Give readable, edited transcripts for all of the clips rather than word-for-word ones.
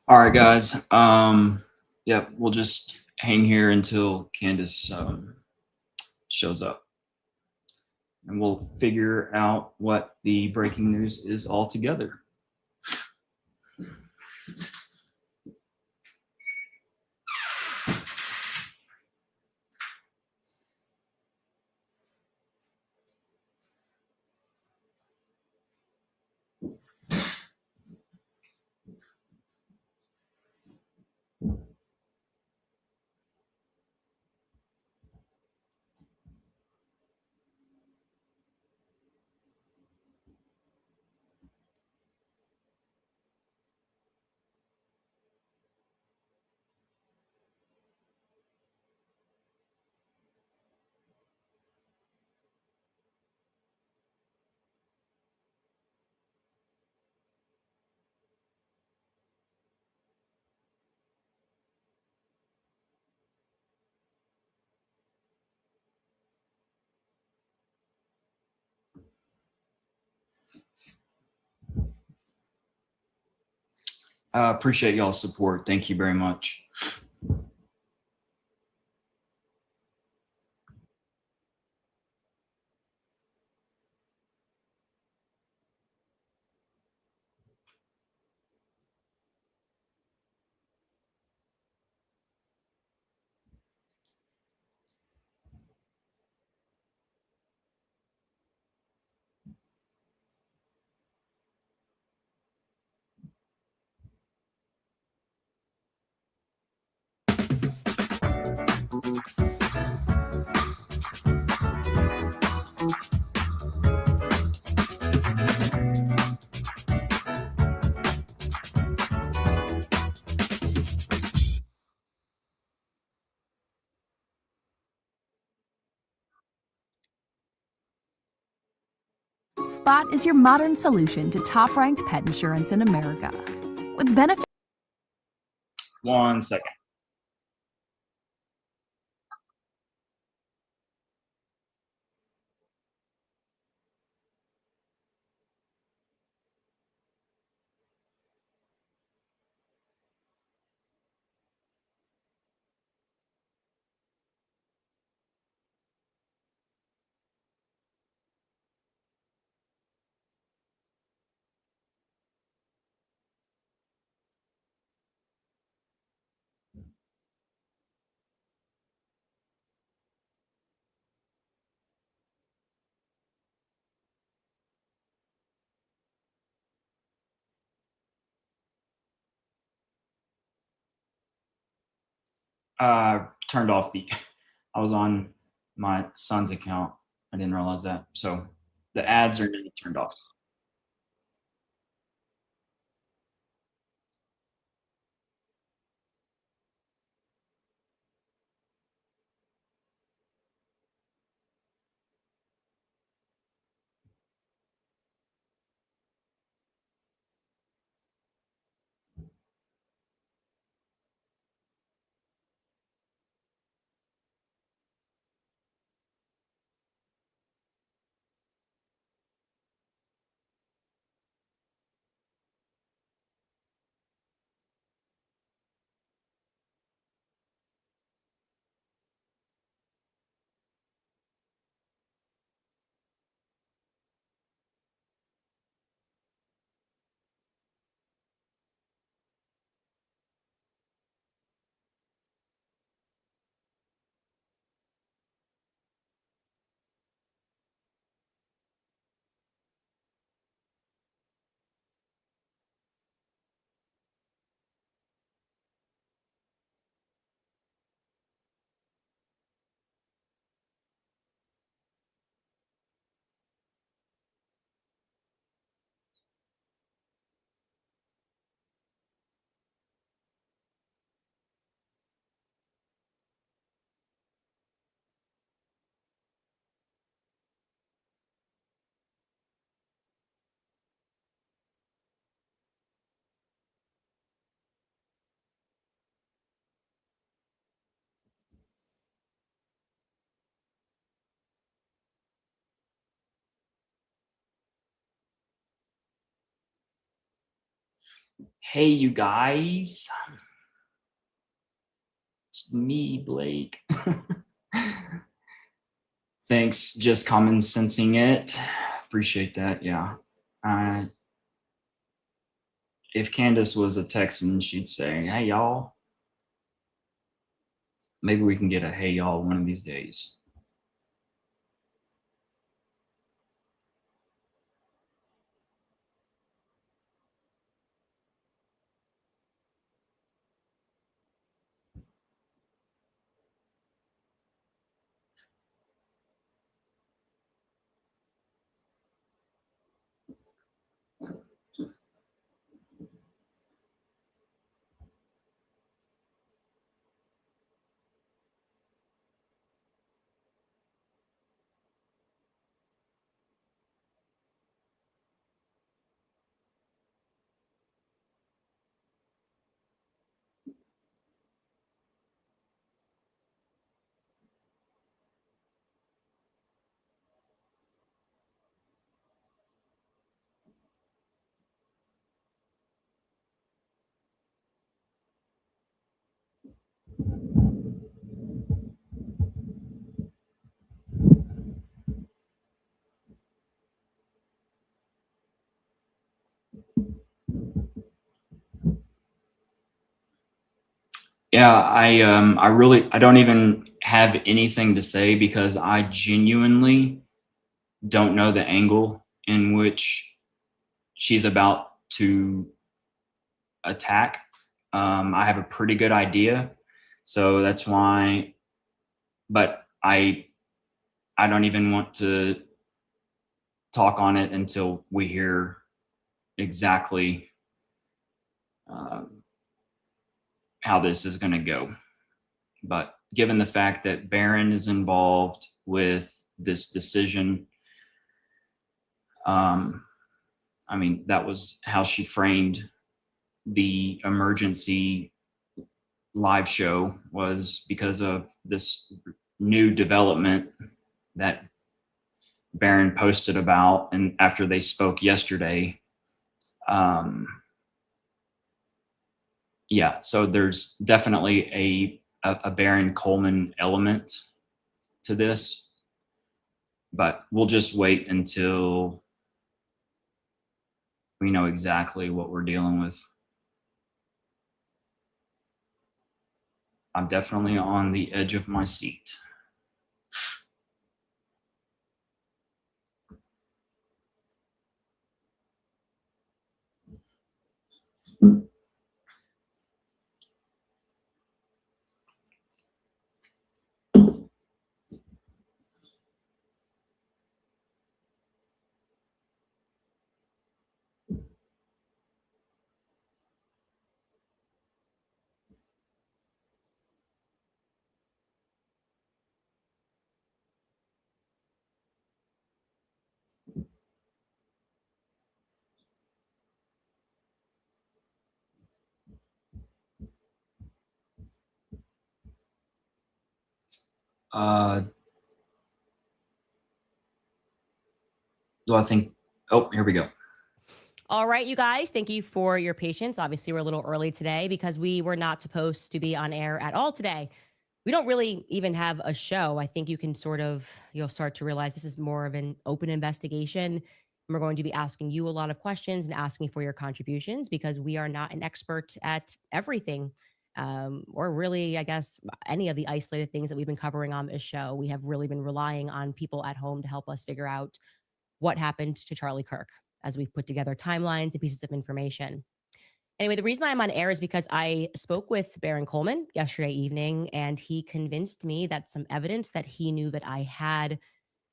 All right, guys. Yeah, we'll just hang here until Candace shows up, and we'll figure out what the breaking news is all together. Appreciate y'all's support. Thank you very much. Spot is your modern solution to top-ranked pet insurance in America. With benefits. 1 second. Turned off the. I was on my son's account. I didn't realize that. So the ads are getting turned off. Hey, you guys. It's me, Blake. Thanks, just common sensing it. Appreciate that. Yeah. If Candace was a Texan, she'd say, "Hey, y'all." Maybe we can get a "Hey, y'all" one of these days. Yeah, I don't even have anything to say because I genuinely don't know the angle in which she's about to attack. I have a pretty good idea, so that's why. But I don't even want to talk on it until we hear exactly um, how this is going to go. But given the fact that Barron is involved with this decision, I mean, that was how she framed the emergency live show, was because of this new development that Barron posted about, and after they spoke yesterday. Yeah, so there's definitely a Baron Coleman element to this, but we'll just wait until we know exactly what we're dealing with. I'm definitely on the edge of my seat. So I think, oh, here we go. All right, you guys, thank you for your patience. Obviously, we're a little early today because we were not supposed to be on air at all today. We don't really even have a show. I think you'll start to realize this is more of an open investigation. We're going to be asking you a lot of questions and asking for your contributions because we are not an expert at everything, or really, I guess, any of the isolated things that we've been covering on this show. We have really been relying on people at home to help us figure out what happened to Charlie Kirk as we've put together timelines and pieces of information. Anyway, the reason I'm on air is because I spoke with Baron Coleman yesterday evening, and he convinced me that some evidence that he knew that I had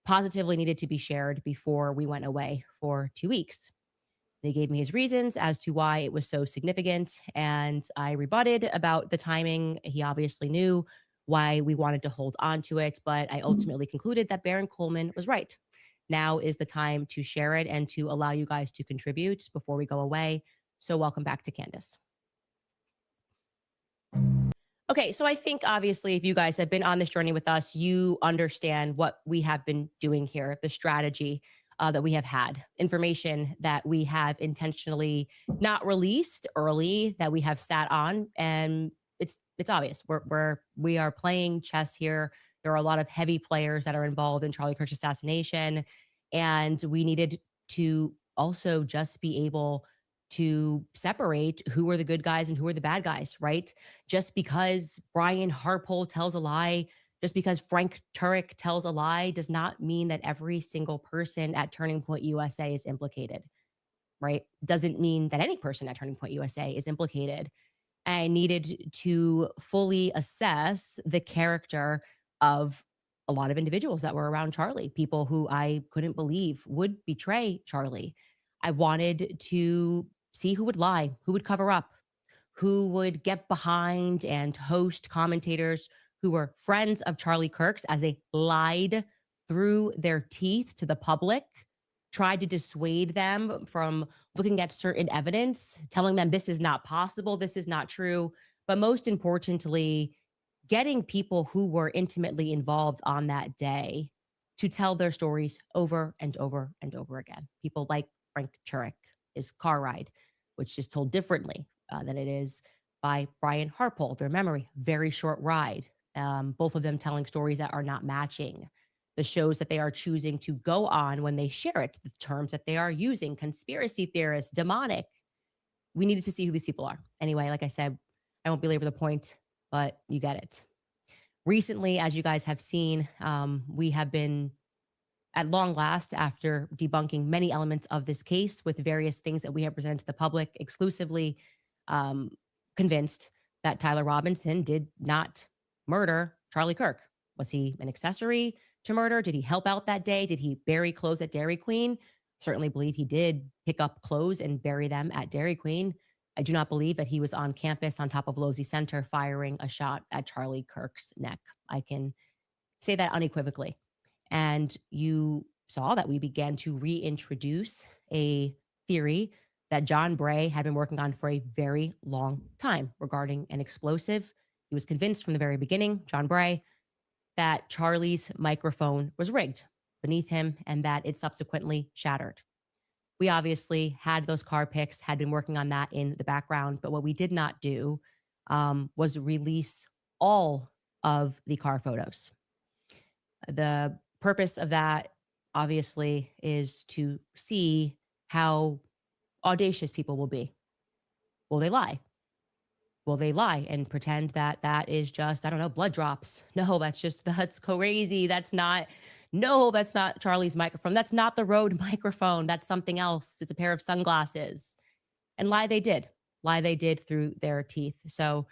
positively needed to be shared before we went away for 2 weeks. He gave me his reasons as to why it was so significant, and I rebutted about the timing. He obviously knew why we wanted to hold on to it, but I ultimately concluded that Baron Coleman was right. Now is the time to share it and to allow you guys to contribute before we go away. So, welcome back to Candace. Okay, so I think obviously, if you guys have been on this journey with us, you understand what we have been doing here, the strategy. that we have had, information that we have intentionally not released early, that we have sat on, and it's obvious. We are playing chess here. There are a lot of heavy players that are involved in Charlie Kirk's assassination, and we needed to also just be able to separate who are the good guys and who are the bad guys, right? Just because Brian Harpole tells a lie, just because Frank Turek tells a lie, does not mean that every single person at Turning Point USA is implicated, right? Doesn't mean that any person at Turning Point USA is implicated. I needed to fully assess the character of a lot of individuals that were around Charlie, people who I couldn't believe would betray Charlie. I wanted to see who would lie, who would cover up, who would get behind and host commentators who were friends of Charlie Kirk's as they lied through their teeth to the public, tried to dissuade them from looking at certain evidence, telling them this is not possible, this is not true. But most importantly, getting people who were intimately involved on that day to tell their stories over and over and over again. People like Frank Turek, his car ride, which is told differently than it is by Brian Harpole, their memory, very short ride. Both of them telling stories that are not matching the shows that they are choosing to go on when they share it, the terms that they are using, conspiracy theorists, demonic. We needed to see who these people are. Anyway, like I said, I won't belabor the point, but you get it. Recently, as you guys have seen, we have been at long last, after debunking many elements of this case with various things that we have presented to the public exclusively, convinced that Tyler Robinson did not murder Charlie Kirk. Was he an accessory to murder? Did he help out that day? Did he bury clothes at Dairy Queen? Certainly believe he did pick up clothes and bury them at Dairy Queen. I do not believe that he was on campus on top of Losey Center firing a shot at Charlie Kirk's neck. I can say that unequivocally. And you saw that we began to reintroduce a theory that John Bray had been working on for a very long time regarding an explosive. He was convinced from the very beginning, John Bray, that Charlie's microphone was rigged beneath him and that it subsequently shattered. We obviously had those car pics, had been working on that in the background, but what we did not do was release all of the car photos. The purpose of that, obviously, is to see how audacious people will be. Will they lie? Will they lie and pretend that that is just, I don't know, blood drops? No, that's crazy. That's not Charlie's microphone. That's not the Rode microphone. That's something else. It's a pair of sunglasses. And lie they did through their teeth. So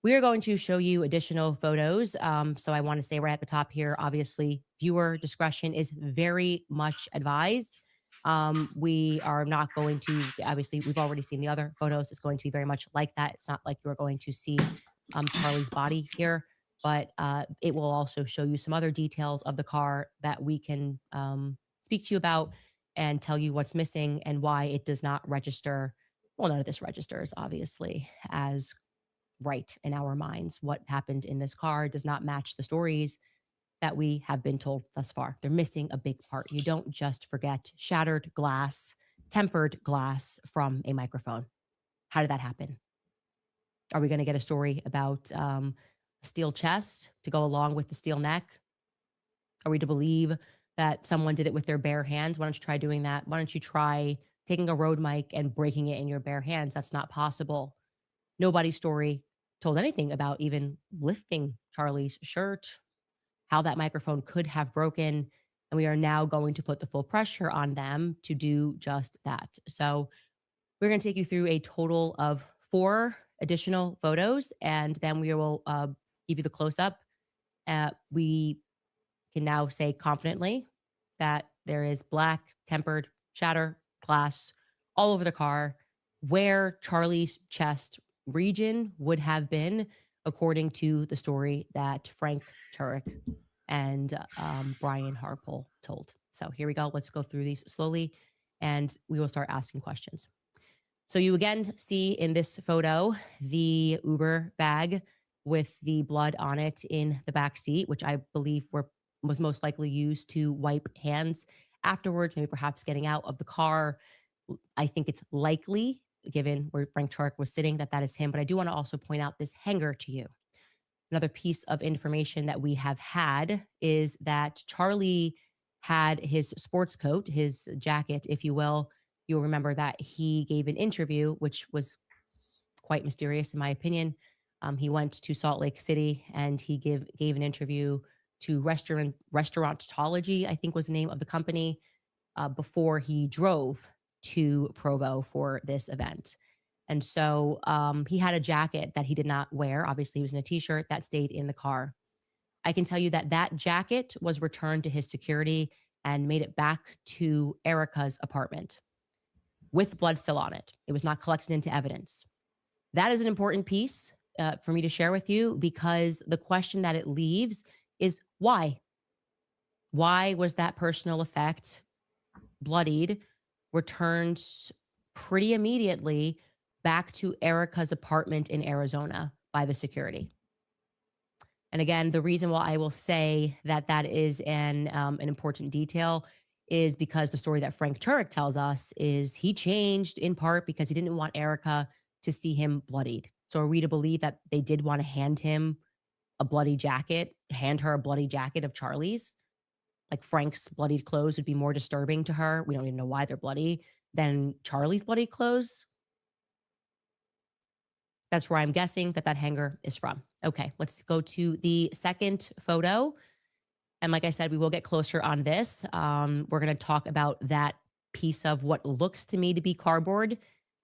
we are going to show you additional photos. So I want to say right at the top here, obviously, viewer discretion is very much advised. We are not going to, obviously, we've already seen the other photos. It's going to be very much like that. It's not like you're going to see Charlie's body here, but it will also show you some other details of the car that we can speak to you about and tell you what's missing and why it does not register. Well, none of this registers, obviously, as right in our minds. What happened in this car does not match the stories that we have been told thus far. They're missing a big part. You don't just forget shattered glass, tempered glass from a microphone. How did that happen? Are we going to get a story about a steel chest to go along with the steel neck? Are we to believe that someone did it with their bare hands? Why don't you try doing that? Why don't you try taking a Rode mic and breaking it in your bare hands? That's not possible. Nobody's story told anything about even lifting Charlie's shirt, how that microphone could have broken. And we are now going to put the full pressure on them to do just that. So we're going to take you through a total of 4 additional photos, and then we will give you the close-up. We can now say confidently that there is black, tempered, shattered glass all over the car where Charlie's chest region would have been, according to the story that Frank Turek and Brian Harpole told. So here we go. Let's go through these slowly, and we will start asking questions. So you again see in this photo the Uber bag with the blood on it in the back seat, which I believe was most likely used to wipe hands afterwards, maybe perhaps getting out of the car. I think it's likely, given where Frank Turek was sitting, that that is him. But I do want to also point out this hanger to you. Another piece of information that we have had is that Charlie had his sports coat, his jacket, if you will. You'll remember that he gave an interview, which was quite mysterious, in my opinion. He went to Salt Lake City and he gave an interview to Restaurantology, I think was the name of the company, before he drove to Provo for this event. And so he had a jacket that he did not wear. Obviously, he was in a t-shirt that stayed in the car. I can tell you that that jacket was returned to his security and made it back to Erica's apartment with blood still on it. It was not collected into evidence. That is an important piece for me to share with you, because the question that it leaves is why? Why was that personal effect, bloodied, returned pretty immediately back to Erica's apartment in Arizona by the security? And again, the reason why I will say that that is an important detail is because the story that Frank Turek tells us is he changed in part because he didn't want Erica to see him bloodied. So are we to believe that they did want to hand him a bloody jacket, hand her a bloody jacket of Charlie's? Like Frank's bloodied clothes would be more disturbing to her. We don't even know why they're bloody than Charlie's bloody clothes. That's where I'm guessing that that hanger is from. Okay, let's go to the second photo. And like I said, we will get closer on this. We're going to talk about that piece of what looks to me to be cardboard.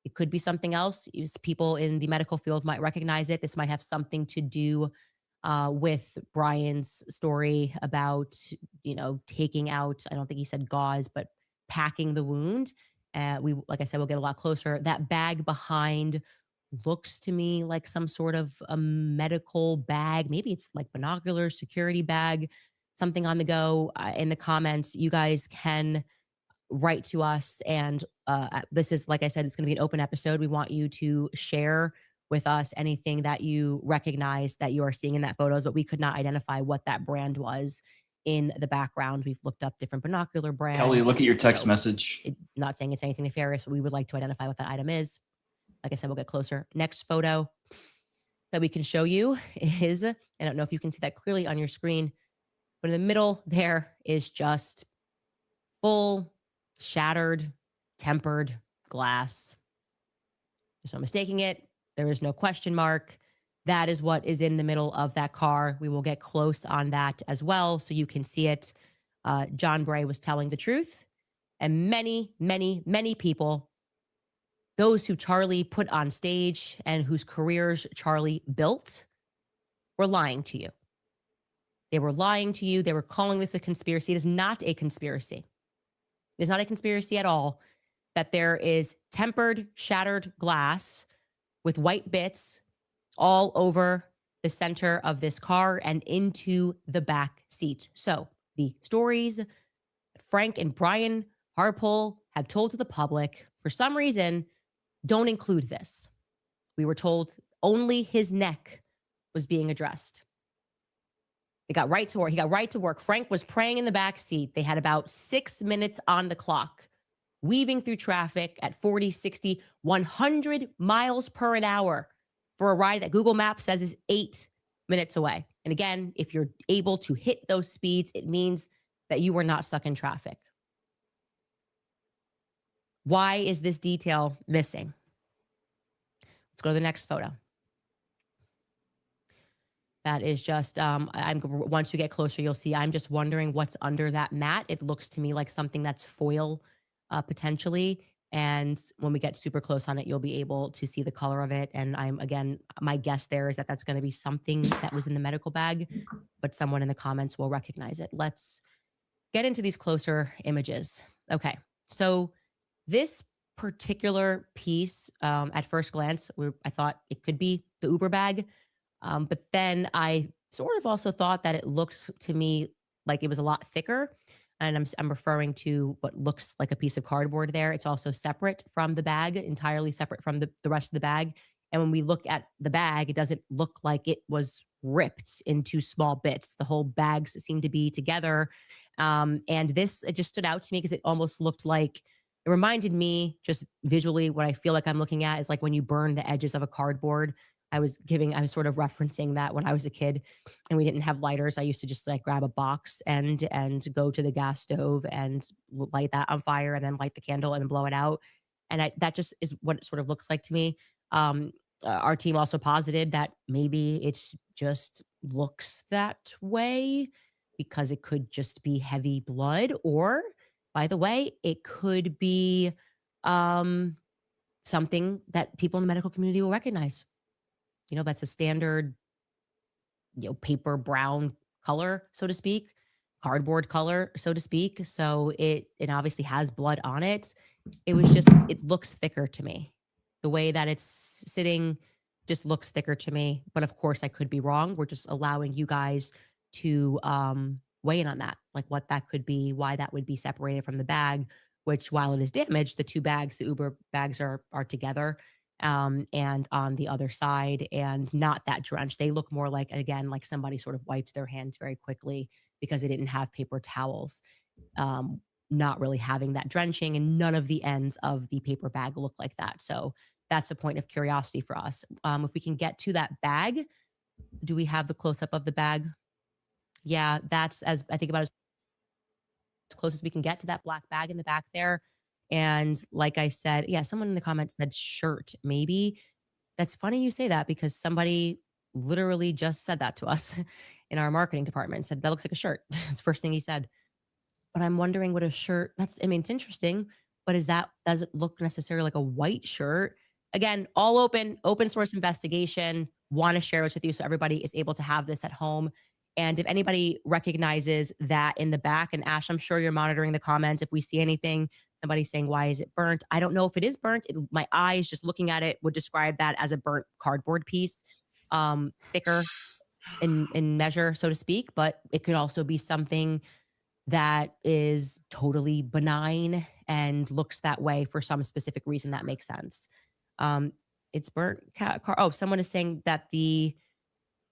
It could be something else. People in the medical field might recognize it. This might have something to do with Brian's story about, taking out, I don't think he said gauze, but packing the wound. Like I said, we'll get a lot closer. That bag behind looks to me like some sort of a medical bag. Maybe it's like binoculars, security bag, something on the go. In the comments, you guys can write to us. And this is, like I said, it's going to be an open episode. We want you to share with us anything that you recognize that you are seeing in that photos, but we could not identify what that brand was in the background. We've looked up different binocular brands. Kelly, look at your text message. Not saying it's anything nefarious, but we would like to identify what that item is. Like I said, we'll get closer. Next photo that we can show you is, I don't know if you can see that clearly on your screen, but in the middle there is just full, shattered, tempered glass. There's no mistaking it. There is no question mark. That is what is in the middle of that car. We will get close on that as well so you can see it. John Bray was telling the truth. And many, many, many people, those who Charlie put on stage and whose careers Charlie built, were lying to you. They were lying to you. They were calling this a conspiracy. It is not a conspiracy. It is not a conspiracy at all that there is tempered, shattered glass with white bits all over the center of this car and into the back seat. So the stories that Frank and Brian Harpole have told to the public, for some reason, don't include this. We were told only his neck was being addressed. They got right to work. He got right to work. Frank was praying in the back seat. They had about 6 minutes on the clock, weaving through traffic at 40, 60, 100 miles per an hour for a ride that Google Maps says is 8 minutes away. And again, if you're able to hit those speeds, it means that you were not stuck in traffic. Why is this detail missing? Let's go to the next photo. That is just, once we get closer, you'll see, I'm just wondering what's under that mat. It looks to me like something that's foil, potentially. And when we get super close on it, you'll be able to see the color of it. And my guess there is that that's going to be something that was in the medical bag, but someone in the comments will recognize it. Let's get into these closer images. Okay. So this particular piece, at first glance, I thought it could be the Uber bag. But then I sort of also thought that it looks to me like it was a lot thicker. And I'm referring to what looks like a piece of cardboard there. It's also separate from the bag, entirely separate from the rest of the bag. And when we look at the bag, it doesn't look like it was ripped into small bits. The whole bags seem to be together. And this, it just stood out to me because it almost looked like, it reminded me just visually what I feel like I'm looking at is like when you burn the edges of a cardboard. I was sort of referencing that when I was a kid and we didn't have lighters. I used to just like grab a box and go to the gas stove and light that on fire and then light the candle and blow it out. And that just is what it sort of looks like to me. Our team also posited that maybe it's just looks that way because it could just be heavy blood, or by the way, it could be something that people in the medical community will recognize. That's a standard, paper brown color, so to speak, cardboard color, so to speak. So it obviously has blood on it. It was just, it looks thicker to me. The way that it's sitting just looks thicker to me. But of course, I could be wrong. We're just allowing you guys to weigh in on that, like what that could be, why that would be separated from the bag, which while it is damaged, the two bags, the Uber bags are together and on the other side and not that drenched. They look more like, again, like somebody sort of wiped their hands very quickly because they didn't have paper towels. Not really having that drenching, and none of the ends of the paper bag look like that. So that's a point of curiosity for us. If we can get to that bag, do we have the close up of the bag? Yeah, that's as I think about as close as we can get to that black bag in the back there. And like I said, yeah, someone in the comments said shirt. Maybe that's funny you say that because somebody literally just said that to us in our marketing department. Said that looks like a shirt. That's the first thing he said. But I'm wondering what a shirt, it's interesting, but does it look necessarily like a white shirt? Again, all open source investigation, want to share this with you so everybody is able to have this at home. And if anybody recognizes that in the back, and Ash, I'm sure you're monitoring the comments. If we see anything, somebody saying, why is it burnt? I don't know if it is burnt. My eyes just looking at it would describe that as a burnt cardboard piece, thicker in measure, so to speak, but it could also be something that is totally benign and looks that way for some specific reason that makes sense. It's burnt car. Oh, someone is saying that the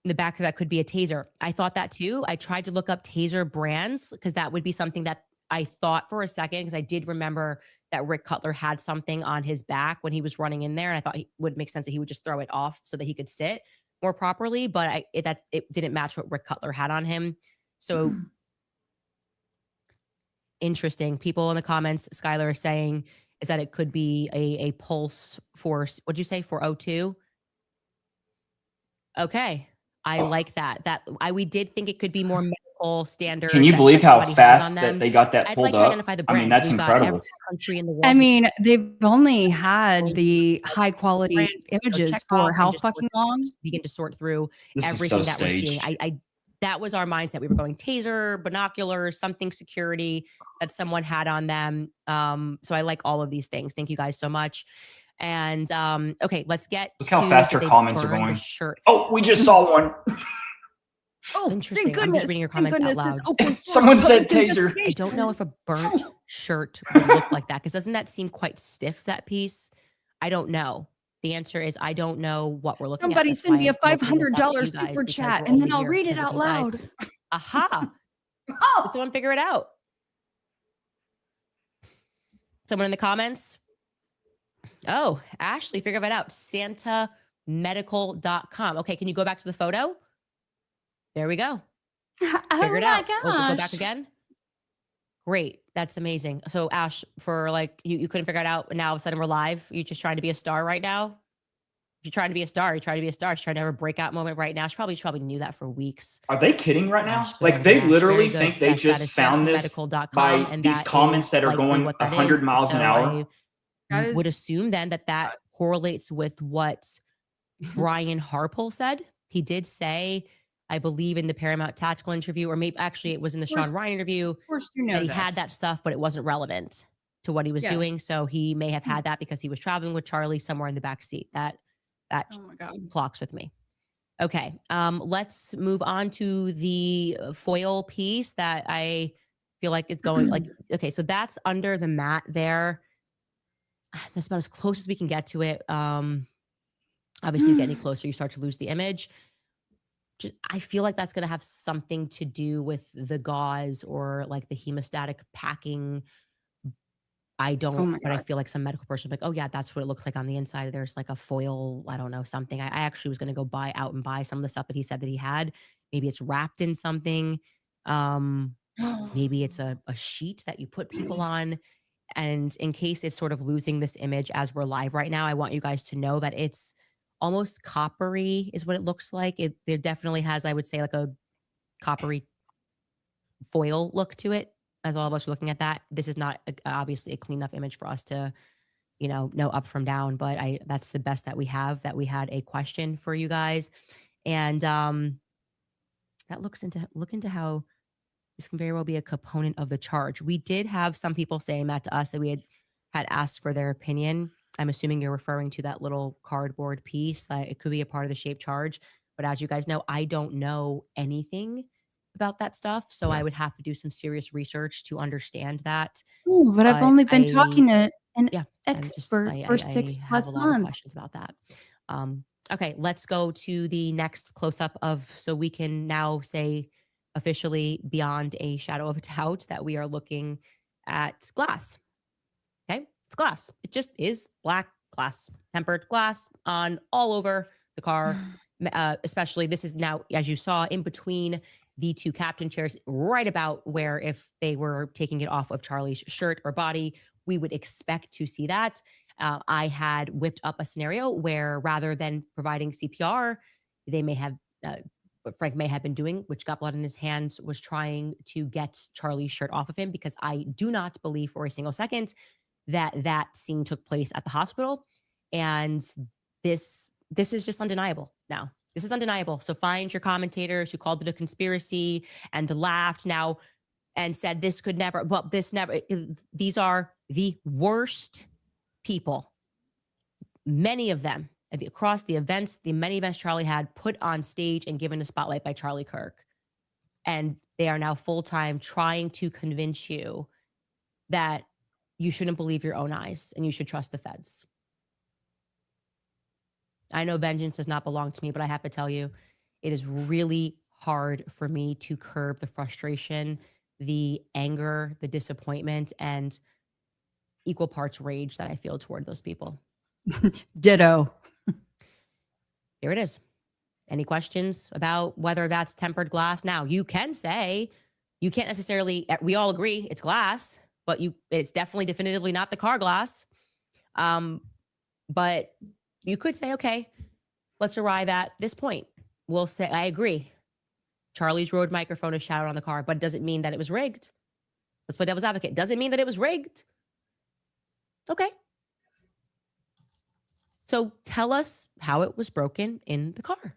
back of that could be a taser. I thought that too. I tried to look up taser brands because that would be something that I thought for a second, because I did remember that Rick Cutler had something on his back when he was running in there. And I thought it would make sense that he would just throw it off so that he could sit more properly. But it didn't match what Rick Cutler had on him. So interesting. People in the comments, Skylar is saying, is that it could be a pulse force. What'd you say? 402? Okay. I like that. We did think it could be more medical standard. Can you believe how fast that they got that pulled up? I mean, that's incredible. Country in the world. I mean, they've only had the high quality images for how fucking long? Begin to sort through This everything is so that we're staged. seeing. That was our mindset. We were going taser, binoculars, something security that someone had on them. So I like all of these things. Thank you guys so much. And okay, let's get Look how fast your comments are going. Oh, we just saw one. Oh, interesting. thank goodness. I'm just reading your comments out loud. Open source Someone said public taser. I don't know if a burnt shirt would look like that, because doesn't that seem quite stiff, that piece? I don't know. The answer is I don't know what we're looking Somebody at. send me a $500 super chat and then I'll read it out loud. Aha. Oh, Did someone figure it out? Someone in the comments? Oh, Ashley figured it out. santamedical.com. Okay, can you go back to the photo? There we go. Figure it out. gosh. Go back again. Great. That's amazing. So Ash, for like, you couldn't figure it out, and now all of a sudden we're live. You're just trying to be a star right now? If you're trying to be a star, you try to be a star. She's trying to have a breakout moment right now. She probably knew that for weeks. Are they kidding right now? Ash, Like they Ash, literally very good. think they Yes, just that is found this santamedical.com, by and these that comments is that are likely going what that 100 is. miles an So hour. I would assume then that correlates with what Brian Harpole said. He did say, I believe in the Paramount Tactical interview, or maybe actually it was in the Sean Ryan interview, Of course, you know that he had that stuff, but it wasn't relevant to what he was doing. So he may have had that because he was traveling with Charlie somewhere in the back seat. That Oh my God. clocks with me. Okay, let's move on to the foil piece that I feel like is going like, okay, so that's under the mat there. That's about as close as we can get to it. Obviously, you get any closer, you start to lose the image. I feel like that's going to have something to do with the gauze or like the hemostatic packing. I Oh don't, my but I God. feel like some medical person will be like, oh yeah, that's what it looks like on the inside. There's like a foil, I don't know, something. I actually was going to go out and buy some of the stuff that he said that he had. Maybe it's wrapped in something. Um, maybe it's a sheet that you put people on. And in case it's sort of losing this image as we're live right now, I want you guys to know that it's almost coppery is what it looks like. There definitely has, I would say, like a coppery foil look to it. As all of us are looking at that, this is not obviously a clean enough image for us to, know up from down. But that's the best that we have. That we had a question for you guys, and that look into how this can very well be a component of the charge. We did have some people saying that to us that we had asked for their opinion. I'm assuming you're referring to that little cardboard piece. It could be a part of the shape charge. But as you guys know, I don't know anything about that stuff. So I would have to do some serious research to understand that. Ooh, but I've But only been talking to an yeah, expert for I have a 6+ lot of questions months. about that. Okay, let's go to the next close up so we can now say officially beyond a shadow of a doubt that we are looking at glass. Okay, it's glass. It just is black glass, tempered glass on all over the car. Especially this is now, as you saw, in between the two captain chairs, right about where if they were taking it off of Charlie's shirt or body, we would expect to see that. I had whipped up a scenario where rather than providing CPR, they may have, what Frank may have been doing, which got blood in his hands, was trying to get Charlie's shirt off of him, because I do not believe for a single second that scene took place at the hospital. And this is just undeniable now. This is undeniable. So find your commentators who called it a conspiracy and laughed now and said this could never, well, this never, these are the worst people. Many of them across the many events Charlie had put on stage and given a spotlight by Charlie Kirk. And they are now full-time trying to convince you that you shouldn't believe your own eyes and you should trust the feds. I know vengeance does not belong to me, but I have to tell you, it is really hard for me to curb the frustration, the anger, the disappointment, and equal parts rage that I feel toward those people. Ditto. Here it is. Any questions about whether that's tempered glass? Now, you can say, you can't necessarily, we all agree it's glass, but it's definitely definitively not the car glass. But you could say, okay, let's arrive at this point. We'll say, I agree. Charlie's Rode microphone is shouted on the car, but it doesn't mean that it was rigged. Let's play devil's advocate. Doesn't mean that it was rigged. Okay. So tell us how it was broken in the car.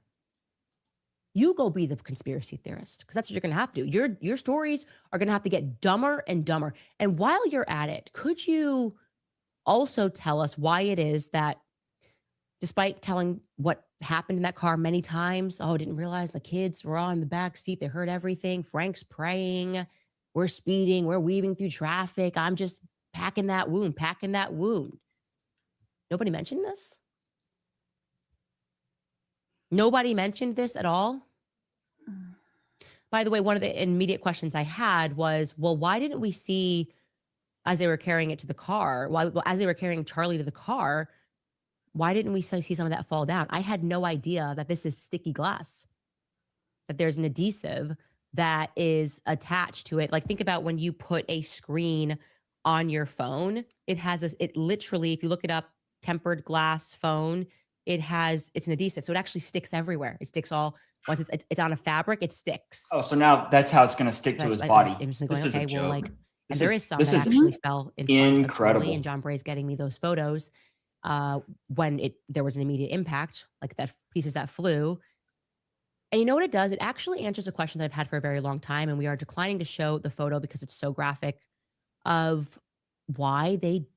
You go be the conspiracy theorist, because that's what you're going to have to do. Your stories are going to have to get dumber and dumber. And while you're at it, could you also tell us why it is that, despite telling what happened in that car many times, oh, I didn't realize my kids were on the back seat, they heard everything, Frank's praying, we're speeding, we're weaving through traffic, I'm just packing that wound. Nobody mentioned this? Nobody mentioned this at all? By the way, one of the immediate questions I had was, well, why didn't we see, as they were carrying it to the car, as they were carrying Charlie to the car, why didn't we see some of that fall down? I had no idea that this is sticky glass, that there's an adhesive that is attached to it. Like, think about when you put a screen on your phone, it literally, if you look it up, tempered glass phone, it's an adhesive. So it actually sticks everywhere. It sticks once it's on a fabric, it sticks. Oh, so now that's how it's going to stick to his body. I'm just going, This is a okay, well, joke. and there is some that actually fell in front of Charlie, and John Bray's getting me those photos when there was an immediate impact, like that pieces that flew. And you know what it does? It actually answers a question that I've had for a very long time, and we are declining to show the photo because it's so graphic, of why they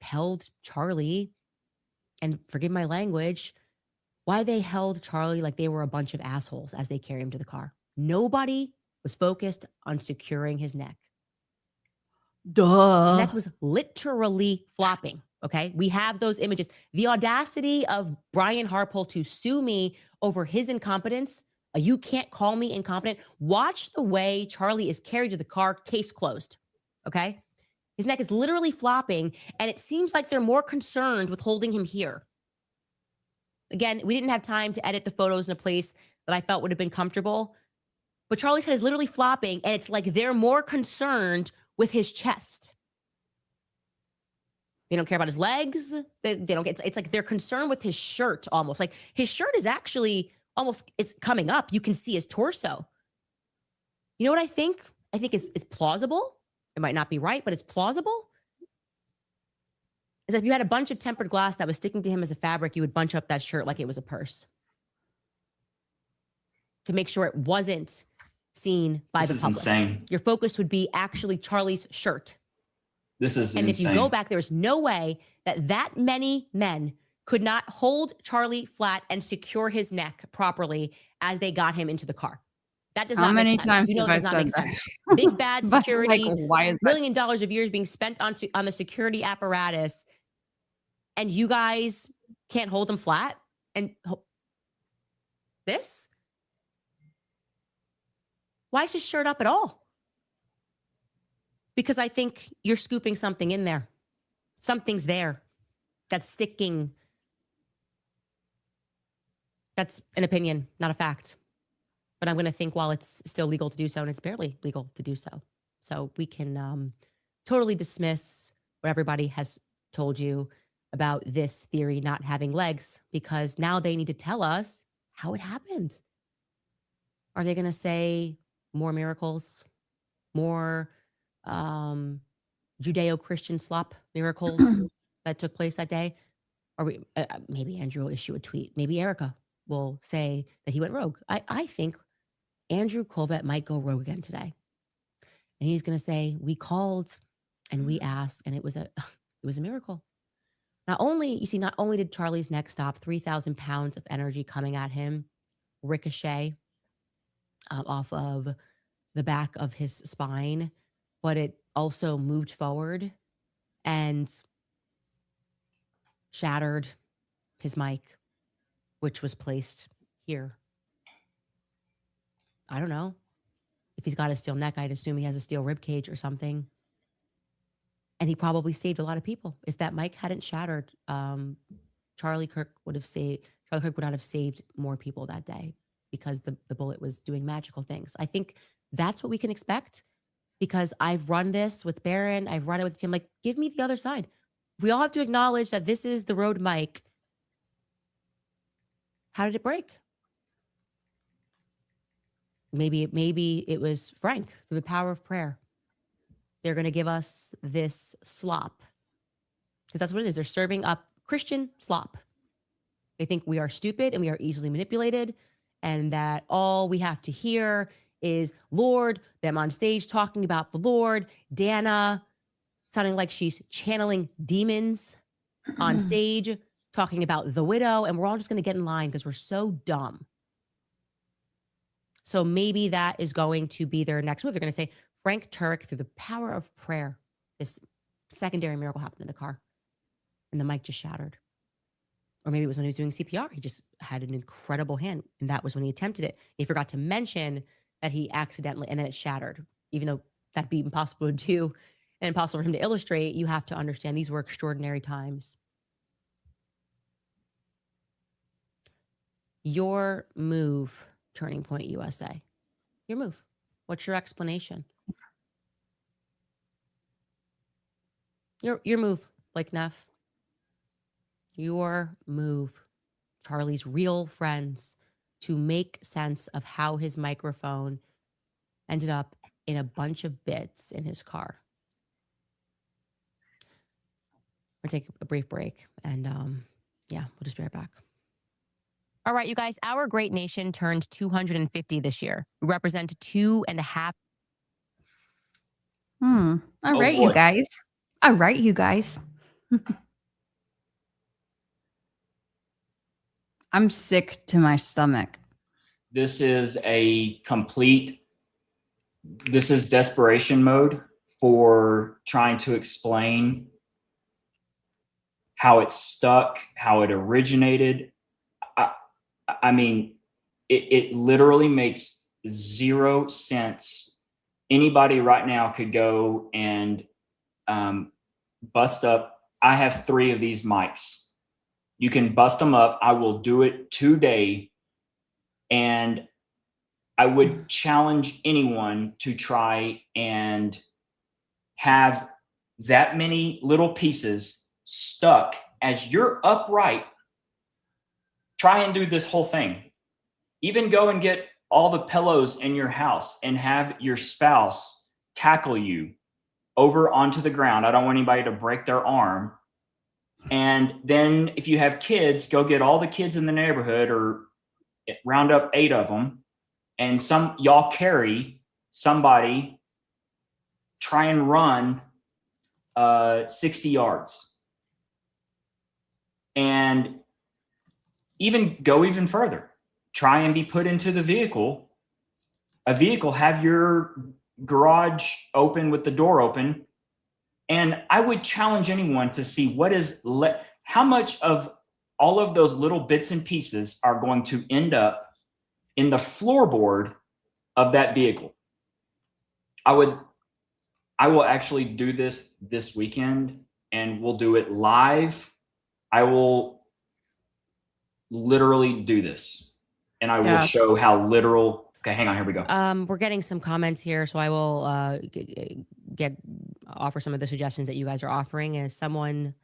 held Charlie, and forgive my language, why they held Charlie like they were a bunch of assholes as they carried him to the car. Nobody was focused on securing his neck. Duh. His neck was literally flopping. Okay. We have those images. The audacity of Brian Harpole to sue me over his incompetence You can't call me incompetent. Watch the way Charlie is carried to the car, case closed. Okay. His neck is literally flopping, and it seems like they're more concerned with holding him here. Again, we didn't have time to edit the photos in a place that I felt would have been comfortable, but Charlie's head is literally flopping, and it's like they're more concerned with his chest. They don't care about his legs. They don't get, it's like they're concerned with his shirt almost. Like his shirt is actually almost, it's coming up. You can see his torso. You know what I think? I think it's plausible. It might not be right, but it's plausible. Is that if you had a bunch of tempered glass that was sticking to him as a fabric, you would bunch up that shirt like it was a purse to make sure it wasn't seen by the public. This is insane. Your focus would be actually Charlie's shirt. This is and insane. If you go back, there's no way that many men could not hold Charlie flat and secure his neck properly as they got him into the car. That does not make sense. How many times have I said that? Big bad security, like, why is that? $1 million of years being spent on the security apparatus, and you guys can't hold them flat? And this? Why is his shirt up at all? Because I think you're scooping something in there. Something's there that's sticking. That's an opinion, not a fact. But I'm going to think while it's still legal to do so, and it's barely legal to do so. So we can totally dismiss what everybody has told you about this theory not having legs, because now they need to tell us how it happened. Are they going to say more miracles, more Judeo-Christian slop miracles that took place that day? Or maybe Andrew will issue a tweet. Maybe Erica will say that he went rogue. I think Andrew Colbert might go rogue again today. And he's going to say, we called and we asked, and it was a miracle. Not only did Charlie's neck stop, 3,000 pounds of energy coming at him, ricochet off of the back of his spine, but it also moved forward and shattered his mic, which was placed here. I don't know. If he's got a steel neck, I'd assume he has a steel rib cage or something. And he probably saved a lot of people. If that mic hadn't shattered, Charlie Kirk would not have saved more people that day, because the bullet was doing magical things. I think that's what we can expect, because I've run this with Barron. I've run it with Tim. Like, give me the other side. We all have to acknowledge that this is the Rode mic. How did it break? Maybe it was Frank, through the power of prayer. They're going to give us this slop, because that's what it is. They're serving up Christian slop. They think we are stupid and we are easily manipulated, and that all we have to hear is Lord, them on stage talking about the Lord, Dana sounding like she's channeling demons on stage, talking about the widow, and we're all just going to get in line because we're so dumb. So maybe that is going to be their next move. They're going to say, Frank Turek, through the power of prayer, this secondary miracle happened in the car, and the mic just shattered. Or maybe it was when he was doing CPR. He just had an incredible hand, and that was when he attempted it. He forgot to mention that he accidentally, and then it shattered. Even though that'd be impossible to do and impossible for him to illustrate, you have to understand these were extraordinary times. Your move, Turning Point USA. Your move. What's your explanation? Your move, Blake Neff. Your move, Charlie's real friends, to make sense of how his microphone ended up in a bunch of bits in his car. We'll take a brief break, and we'll just be right back. All right, you guys, our great nation turned 250 this year. We represent 2.5. All right, you guys. All right, you guys. I'm sick to my stomach. This is desperation mode for trying to explain how it stuck, how it originated. I mean, it literally makes 0 sense. Anybody right now could go and bust up. I have 3 of these mics. You can bust them up. I will do it today. And I would challenge anyone to try and have that many little pieces stuck as you're upright. Try and do this whole thing. Even go and get all the pillows in your house and have your spouse tackle you over onto the ground. I don't want anybody to break their arm. And then if you have kids, go get all the kids in the neighborhood or round up 8 of them. And y'all carry somebody, try and run 60 yards. And go even further. Try and be put into the vehicle. A vehicle, have your garage open with the door open. And I would challenge anyone to see how much of all of those little bits and pieces are going to end up in the floorboard of that vehicle. I will actually do this weekend, and we'll do it live. I will literally do this, and I will show how literal. Okay, hang on, here we go. We're getting some comments here, so I will offer some of the suggestions that you guys are offering. As someone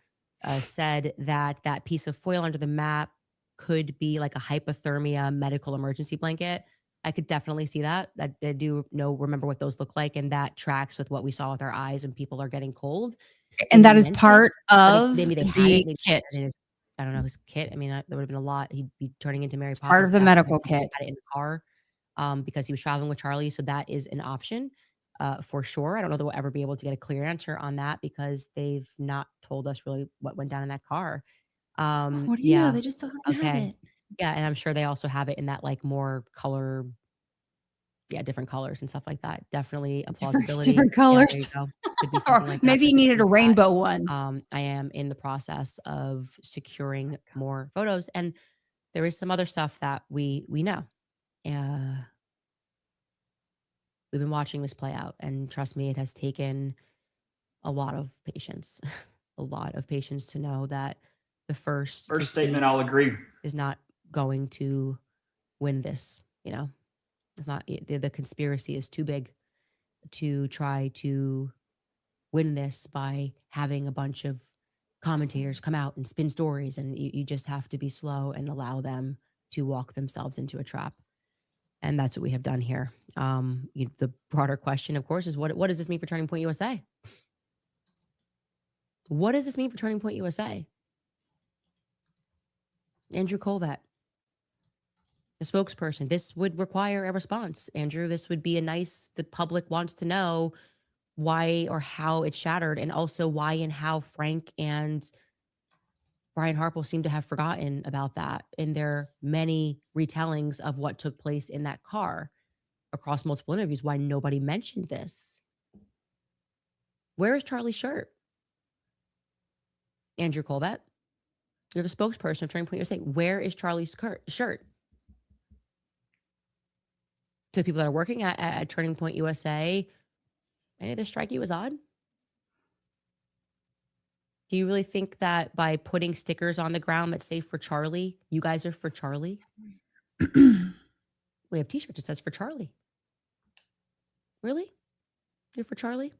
said that piece of foil under the map could be like a hypothermia medical emergency blanket. I could definitely see that. I do remember what those look like, and that tracks with what we saw with our eyes when people are getting cold. And that is part of maybe they had the it, kit. I don't know, his kit. I mean, there would have been a lot. He'd be turning into Mary Poppins. Part of the medical kit. Had it in the car because he was traveling with Charlie. So that is an option for sure. I don't know that we'll ever be able to get a clear answer on that because they've not told us really what went down in that car. What do you know? They just don't have it. Yeah, and I'm sure they also have it in that like more color, different colors and stuff like that. Definitely a plausibility. Different colors. Yeah, there you go. Could be something like that. Maybe you needed a rainbow one. I am in the process of securing more photos, and there is some other stuff that we know. We've been watching this play out, and trust me, it has taken a lot of patience, a lot of patience to know that the first statement, I'll agree, is not going to win this. It's not, the conspiracy is too big to try to win this by having a bunch of commentators come out and spin stories, and you just have to be slow and allow them to walk themselves into a trap. And that's what we have done here. The broader question, of course, is what does this mean for Turning Point USA? What does this mean for Turning Point USA? Andrew Colvat, the spokesperson. This would require a response, Andrew. This would be the public wants to know why or how it shattered, and also why and how Frank and Brian Harple seem to have forgotten about that in their many retellings of what took place in that car across multiple interviews. Why nobody mentioned this? Where is Charlie's shirt? Andrew Colvat, you're the spokesperson of Turning Point USA. Where is Charlie's shirt? To the people that are working at Turning Point USA, any of this strike you as odd? Do you really think that by putting stickers on the ground that say for Charlie, you guys are for Charlie? We have t-shirts that says for Charlie. Really? You're for Charlie?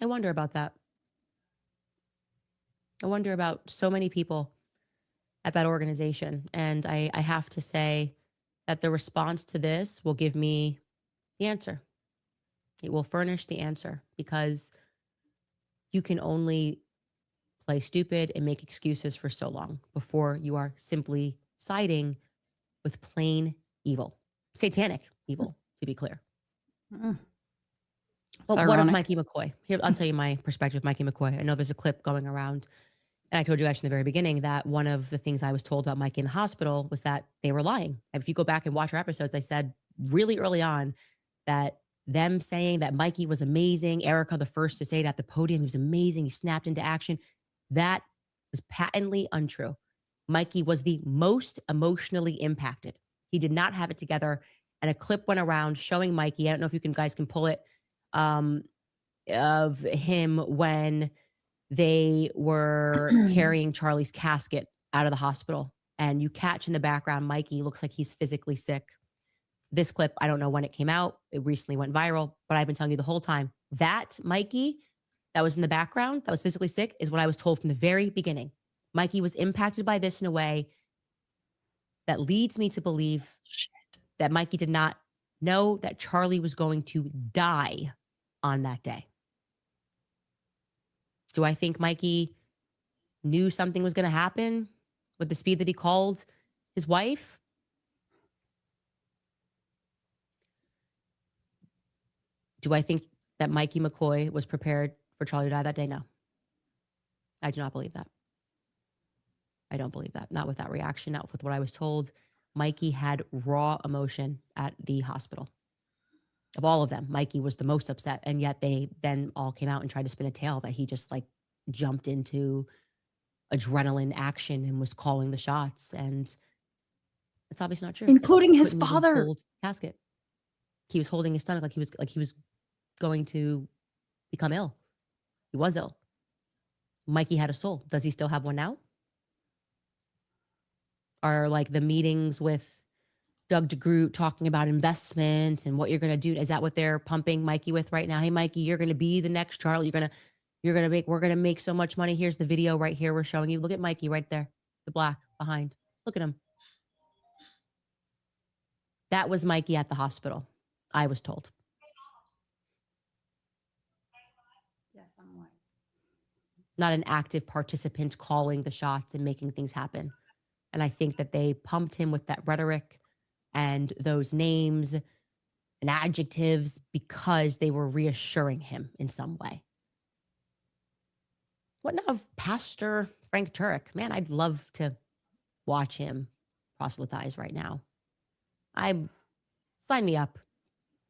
I wonder about that. I wonder about so many people at that organization. And I have to say that the response to this will give me the answer. It will furnish the answer, because you can only play stupid and make excuses for so long before you are simply siding with plain evil, satanic evil, to be clear. Mm. But what of Mikey McCoy? Here, I'll tell you my perspective of Mikey McCoy. I know there's a clip going around, and I told you guys from the very beginning that one of the things I was told about Mikey in the hospital was that they were lying. If you go back and watch our episodes, I said really early on that them saying that Mikey was amazing, Erica the first to say it at the podium, he was amazing, he snapped into action, that was patently untrue. Mikey was the most emotionally impacted. He did not have it together. And a clip went around showing Mikey. I don't know if you guys can pull it, of him when they were carrying Charlie's casket out of the hospital. And you catch in the background, Mikey looks like he's physically sick. This clip, I don't know when it came out. It recently went viral, but I've been telling you the whole time that Mikey that was in the background, that was physically sick, is what I was told from the very beginning. Mikey was impacted by this in a way that leads me to believe that Mikey did not know that Charlie was going to die on that day. Do I think Mikey knew something was going to happen with the speed that he called his wife? Do I think that Mikey McCoy was prepared for Charlie to die that day? No. I do not believe that. I don't believe that. Not with that reaction, not with what I was told. Mikey had raw emotion at the hospital. Of all of them, Mikey was the most upset. And yet they then all came out and tried to spin a tale that he just like jumped into adrenaline action and was calling the shots. And it's obviously not true. Including his Couldn't even father. hold casket. He was holding his stomach like he was going to become ill. He was ill. Mikey had a soul. Does he still have one now? Are like the meetings with Doug DeGroot talking about investments and what you're going to do? Is that what they're pumping Mikey with right now? Hey, Mikey, you're going to be the next Charlie. We're going to make so much money. Here's the video right here. We're showing you. Look at Mikey right there. The black behind. Look at him. That was Mikey at the hospital, I was told. Yes, I'm white. Not an active participant calling the shots and making things happen. And I think that they pumped him with that rhetoric and those names and adjectives because they were reassuring him in some way. What now of Pastor Frank Turek? Man, I'd love to watch him proselytize right now. Sign me up.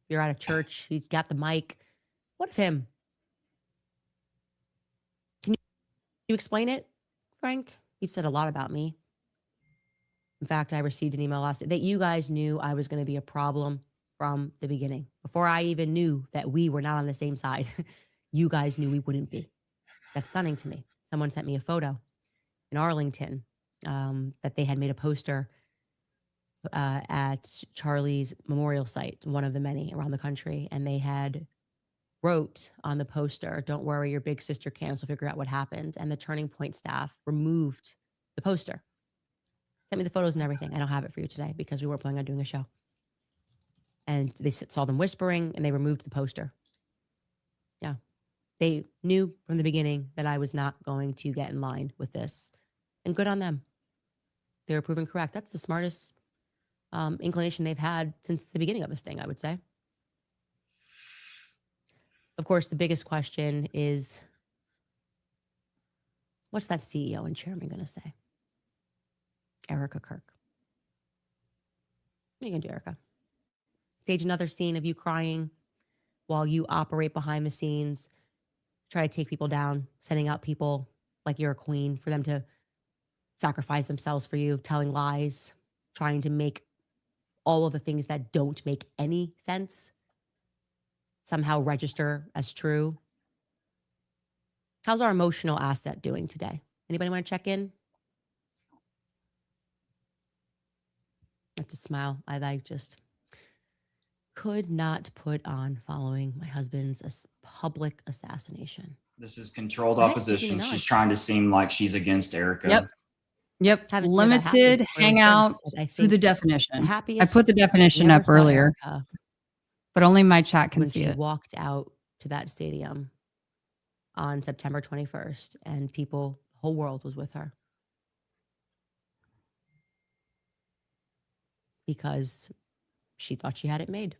You're at a church, he's got the mic. What of him? Can you explain it, Frank? You've said a lot about me. In fact, I received an email last day that you guys knew I was going to be a problem from the beginning. Before I even knew that we were not on the same side, you guys knew we wouldn't be. That's stunning to me. Someone sent me a photo in Arlington that they had made a poster at Charlie's memorial site, one of the many around the country. And they had wrote on the poster, "Don't worry, your big sister Candace will figure out what happened." And the Turning Point staff removed the poster. Sent me the photos and everything. I don't have it for you today because we weren't planning on doing a show. And they saw them whispering and they removed the poster. Yeah. They knew from the beginning that I was not going to get in line with this. And good on them. They were proven correct. That's the smartest inclination they've had since the beginning of this thing, I would say. Of course, the biggest question is, what's that CEO and chairman going to say? Erica Kirk. What are you going to do, Erica? Stage another scene of you crying while you operate behind the scenes, try to take people down, sending out people like you're a queen for them to sacrifice themselves for you, telling lies, trying to make all of the things that don't make any sense somehow register as true. How's our emotional asset doing today? Anybody want to check in? That's a smile I just could not put on following my husband's public assassination. This is controlled Okay, opposition. moving on. She's trying to seem like she's against Erica. Yep. Haven't seen her that happy Limited really hangout since, I through think the the definition. I happiest put the definition never up saw earlier, Erica but only my chat can when see she it. walked out to that stadium on September 21st, and the whole world was with her. Because she thought she had it made.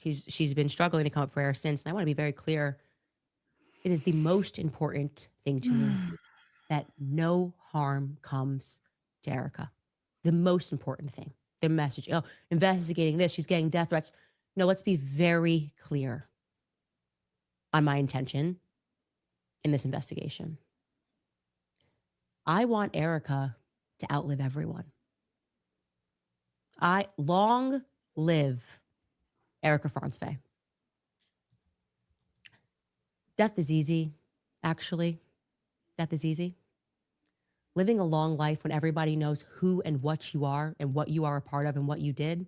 She's been struggling to come up for air since, and I want to be very clear. It is the most important thing to me that no harm comes to Erica. The most important thing. The message, investigating this, she's getting death threats. No, let's be very clear on my intention in this investigation. I want Erica to outlive everyone. I long live Erica Farnsfay. Death is easy, actually. Death is easy. Living a long life when everybody knows who and what you are and what you are a part of and what you did.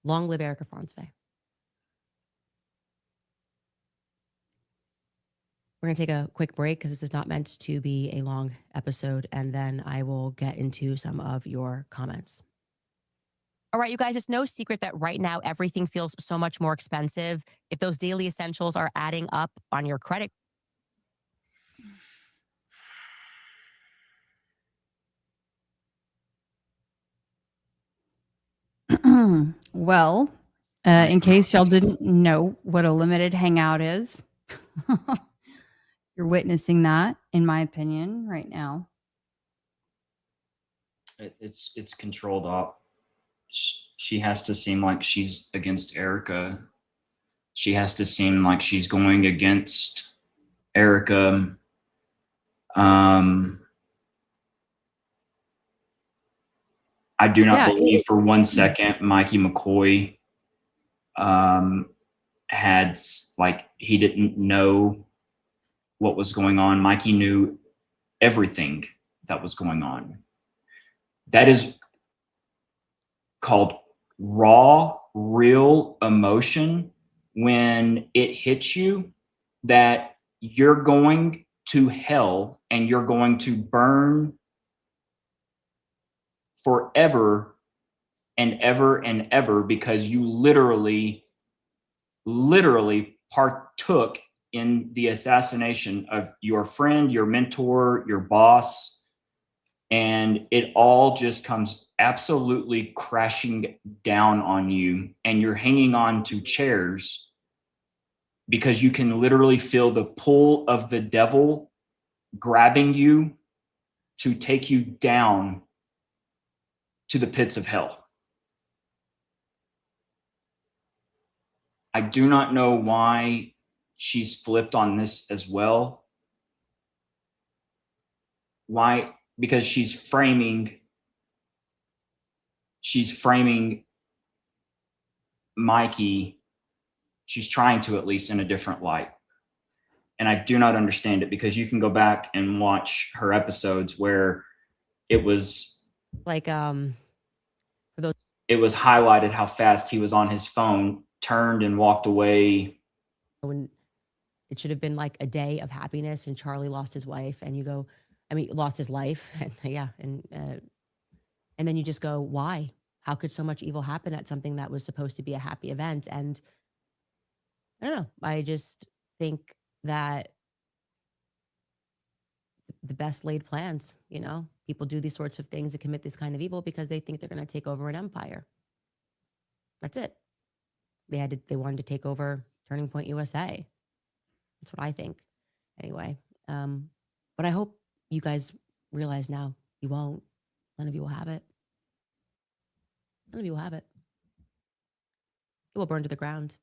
Long live Erica Farnsfay. We're going to take a quick break because this is not meant to be a long episode, and then I will get into some of your comments. All right, you guys, it's no secret that right now everything feels so much more expensive. If those daily essentials are adding up on your credit. Well, in case y'all didn't know what a limited hangout is, you're witnessing that, in my opinion, right now. It's controlled op. She has to seem like she's against Erica. She has to seem like she's going against Erica. I do not believe for 1 second Mikey McCoy had, like, he didn't know what was going on. Mikey knew everything that was going on. That is called raw, real emotion when it hits you that you're going to hell and you're going to burn forever and ever and ever because you literally partook in the assassination of your friend, your mentor, your boss, and it all just comes absolutely crashing down on you, and you're hanging on to chairs because you can literally feel the pull of the devil grabbing you to take you down to the pits of hell. I do not know why she's flipped on this as well. Why? Because she's framing Mikey, she's trying to, at least, in a different light. And I do not understand it, because you can go back and watch her episodes where it was like for those, it was highlighted how fast he was on his phone, turned and walked away. when it should have been like a day of happiness and Charlie lost his wife, and you go, I mean, lost his life. And yeah. And then you just go, why? How could so much evil happen at something that was supposed to be a happy event? And I don't know. I just think that the best laid plans, people do these sorts of things and commit this kind of evil because they think they're going to take over an empire. That's it. They wanted to take over Turning Point USA. That's what I think. Anyway, but I hope you guys realize now you won't. None of you will have it. None of you will have it. It will burn to the ground.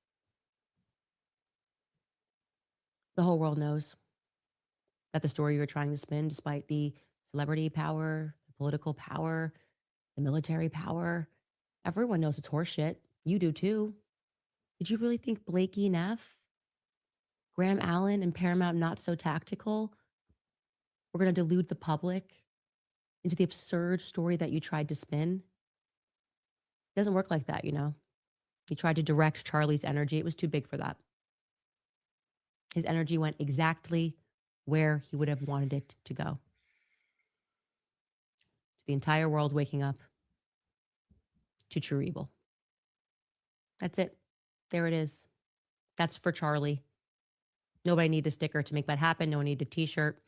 The whole world knows that the story you're trying to spin, despite the celebrity power, the political power, the military power, everyone knows it's horseshit. You do too. Did you really think Blakey Neff, Graham Allen, and Paramount Not So Tactical were going to delude the public into the absurd story that you tried to spin? It doesn't work like that, You tried to direct Charlie's energy. It was too big for that. His energy went exactly where he would have wanted it to go. To the entire world waking up to true evil. That's it. There it is. That's for Charlie. Nobody needed a sticker to make that happen. No one needed a t-shirt.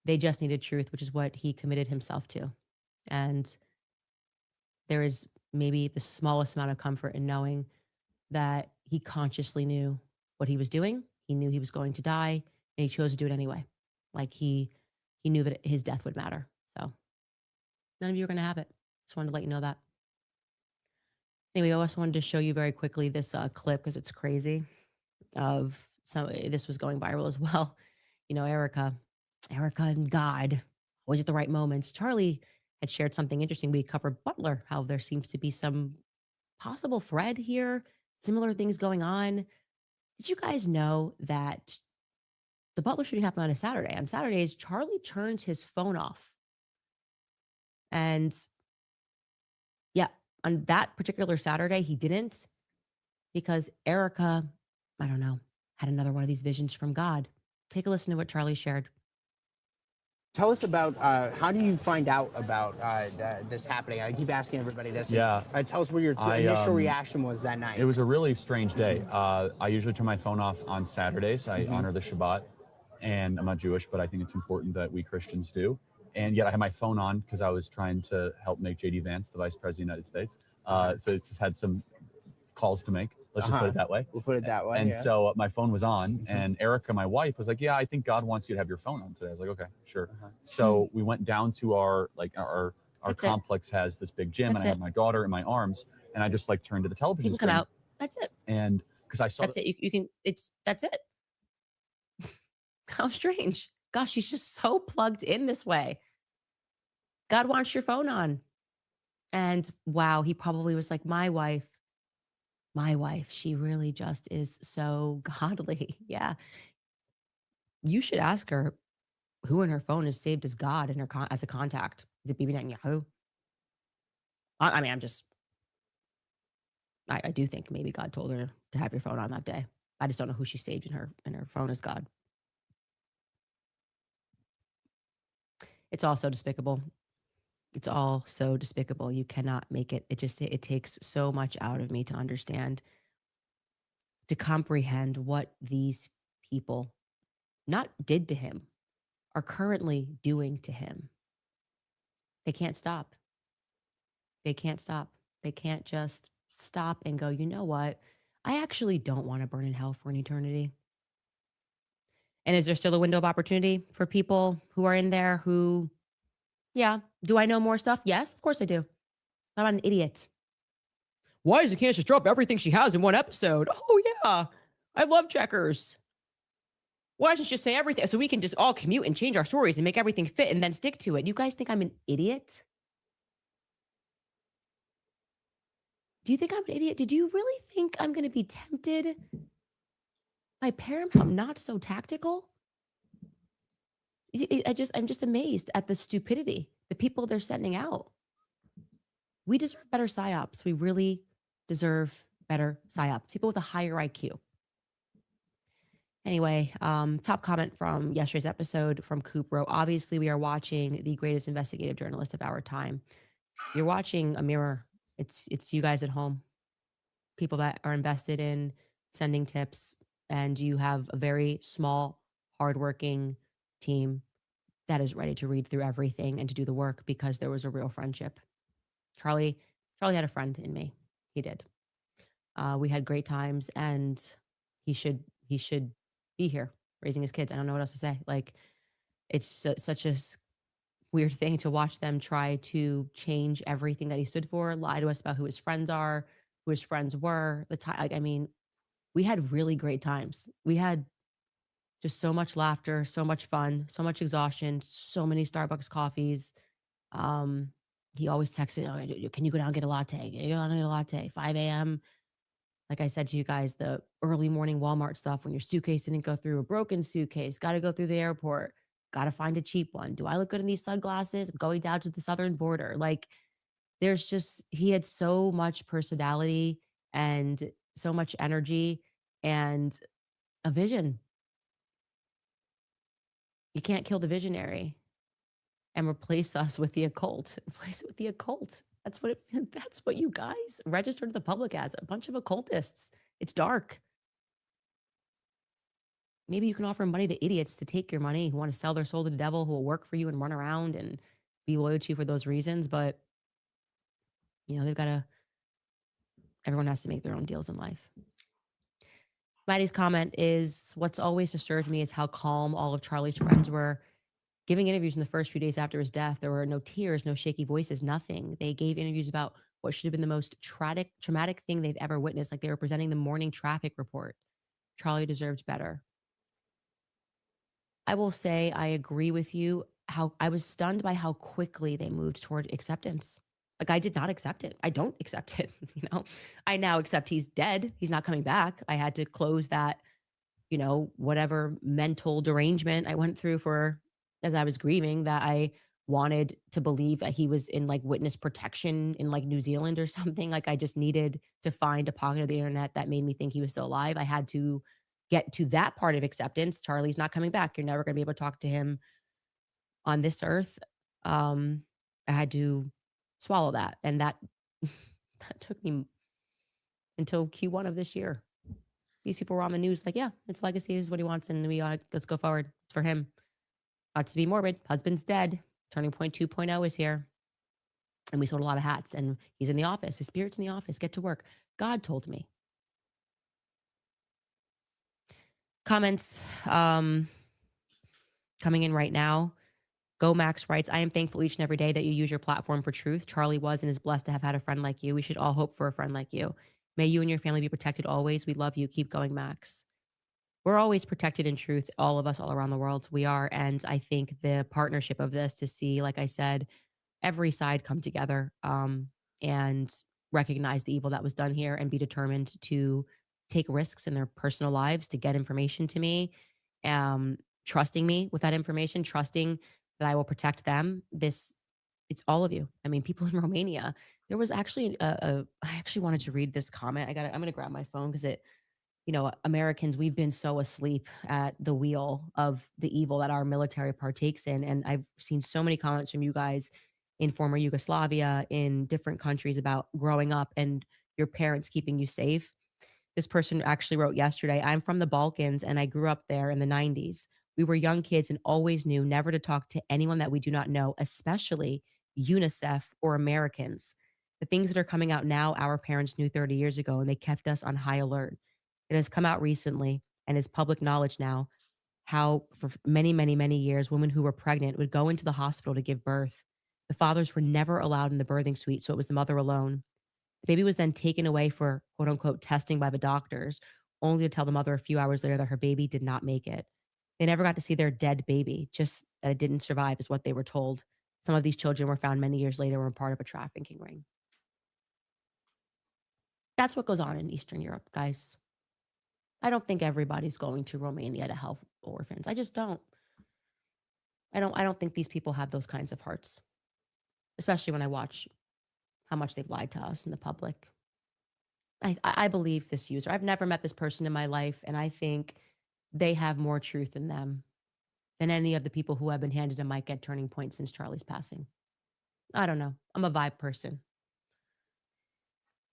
They just needed truth, which is what he committed himself to. And there is maybe the smallest amount of comfort in knowing that he consciously knew what he was doing. He knew he was going to die, and he chose to do it anyway. Like he knew that his death would matter. So none of you are going to have it. Just wanted to let you know that. Anyway, I also wanted to show you very quickly this clip, because it's crazy. This was going viral as well. Erica Erica and God, always at the right moments. Charlie had shared something interesting. We covered Butler, how there seems to be some possible thread here, similar things going on. Did you guys know that the Butler shooting happened on a Saturday? On Saturdays, Charlie turns his phone off. And yeah, on that particular Saturday, he didn't because Erica, I don't know, had another one of these visions from God. Take a listen to what Charlie shared. Tell us about how do you find out about this happening? I keep asking everybody this. Yeah. Tell us what your initial reaction was that night. It was a really strange day. I usually turn my phone off on Saturdays. I honor the Shabbat, and I'm not Jewish, but I think it's important that we Christians do. And yet I had my phone on because I was trying to help make J.D. Vance the Vice President of the United States. So it's just had some calls to make. Let's just put it that way. We'll put it that way. And so my phone was on, and Erica, my wife, was like, "Yeah, I think God wants you to have your phone on today." I was like, "Okay, sure." So we went down to our complex has this big gym, and I had my daughter in my arms, and I just like turned to the television You can screen. come out. That's it. And because I saw That's it. You can. That's it. How strange. Gosh, she's just so plugged in this way. God wants your phone on. And wow, he probably was like, my wife, she really just is so godly. Yeah. You should ask her who in her phone is saved as God in her as a contact. Is it Bibi Netanyahu? I mean, I do think maybe God told her to have your phone on that day. I just don't know who she saved in her phone as God. It's all so despicable. It's all so despicable. You cannot make it. It takes so much out of me to understand, to comprehend what these people not did to him, are currently doing to him. They can't stop. They can't stop. They can't just stop and go, you know what? I actually don't want to burn in hell for an eternity. And is there still a window of opportunity for people who are in there who, yeah, do I know more stuff? Yes, of course I do. I'm not an idiot. Why doesn't Candace just drop everything she has in one episode? Oh, yeah. I love checkers. Why doesn't she just say everything so we can just all commute and change our stories and make everything fit and then stick to it? You guys think I'm an idiot? Do you think I'm an idiot? Did you really think I'm going to be tempted by Paramount not so tactical? I'm just amazed at the stupidity, the people they're sending out. We deserve better psyops. We really deserve better psyops. People with a higher IQ. Anyway, top comment from yesterday's episode from Coop wrote, obviously we are watching the greatest investigative journalist of our time. You're watching a mirror. It's you guys at home, people that are invested in sending tips, and you have a very small, hardworking team that is ready to read through everything and to do the work because there was a real friendship. Charlie had a friend in me. He did. We had great times, and he should be here raising his kids. I don't know what else to say. Like, it's such a weird thing to watch them try to change everything that he stood for, lie to us about who his friends are, who his friends were. I mean, we had really great times. We had just so much laughter, so much fun, so much exhaustion, so many Starbucks coffees. He always texted, oh, can you go down and get a latte? Can you go down and get a latte? 5 a.m. Like I said to you guys, the early morning Walmart stuff, when your suitcase didn't go through, a broken suitcase, got to go through the airport, got to find a cheap one. Do I look good in these sunglasses? I'm going down to the southern border. Like, he had so much personality and so much energy and a vision. You can't kill the visionary and replace us with the occult. Replace it with the occult. That's what you guys registered to the public as, a bunch of occultists. It's dark. Maybe you can offer money to idiots to take your money who want to sell their soul to the devil, who will work for you and run around and be loyal to you for those reasons. But, everyone has to make their own deals in life. Maddie's comment is, what's always disturbed me is how calm all of Charlie's friends were. Giving interviews in the first few days after his death, there were no tears, no shaky voices, nothing. They gave interviews about what should have been the most traumatic thing they've ever witnessed, like they were presenting the morning traffic report. Charlie deserved better. I will say I agree with you. How I was stunned by how quickly they moved toward acceptance. Like I did not accept it. I don't accept it. I now accept he's dead. He's not coming back. I had to close that, whatever mental derangement I went through for as I was grieving, that I wanted to believe that he was in like witness protection in like New Zealand or something. Like I just needed to find a pocket of the internet that made me think he was still alive. I had to get to that part of acceptance. Charlie's not coming back. You're never going to be able to talk to him on this earth. Um, I had to swallow that. And that, that took me until Q1 of this year. These people were on the news like, yeah, it's legacy. This is what he wants. And let's go forward. It's for him. Not to be morbid. Husband's dead. Turning Point 2.0 is here. And we sold a lot of hats. And he's in the office. His spirit's in the office. Get to work. God told me. Comments coming in right now. Go Max writes, I am thankful each and every day that you use your platform for truth. Charlie was and is blessed to have had a friend like you. We should all hope for a friend like you. May you and your family be protected always. We love you. Keep going, Max. We're always protected in truth, all of us all around the world. We are. And I think the partnership of this to see, like I said, every side come together and recognize the evil that was done here and be determined to take risks in their personal lives to get information to me, trusting me with that information, trusting that I will protect them. It's all of you. I mean, people in Romania. There was actually I actually wanted to read this comment. I'm going to grab my phone because Americans, we've been so asleep at the wheel of the evil that our military partakes in. And I've seen so many comments from you guys in former Yugoslavia, in different countries about growing up and your parents keeping you safe. This person actually wrote yesterday, I'm from the Balkans and I grew up there in the 90s. We were young kids and always knew never to talk to anyone that we do not know, especially UNICEF or Americans. The things that are coming out now, our parents knew 30 years ago, and they kept us on high alert. It has come out recently and is public knowledge now how for many, many, many years, women who were pregnant would go into the hospital to give birth. The fathers were never allowed in the birthing suite, so it was the mother alone. The baby was then taken away for quote unquote testing by the doctors, only to tell the mother a few hours later that her baby did not make it. They never got to see their dead baby, just that it didn't survive, is what they were told. Some of these children were found many years later and were part of a trafficking ring. That's what goes on in Eastern Europe, guys. I don't think everybody's going to Romania to help orphans. I just don't. I don't think these people have those kinds of hearts, especially when I watch how much they've lied to us in the public. I believe this user. I've never met this person in my life, and I think they have more truth in them than any of the people who have been handed a mic at Turning Point since Charlie's passing. I don't know. I'm a vibe person.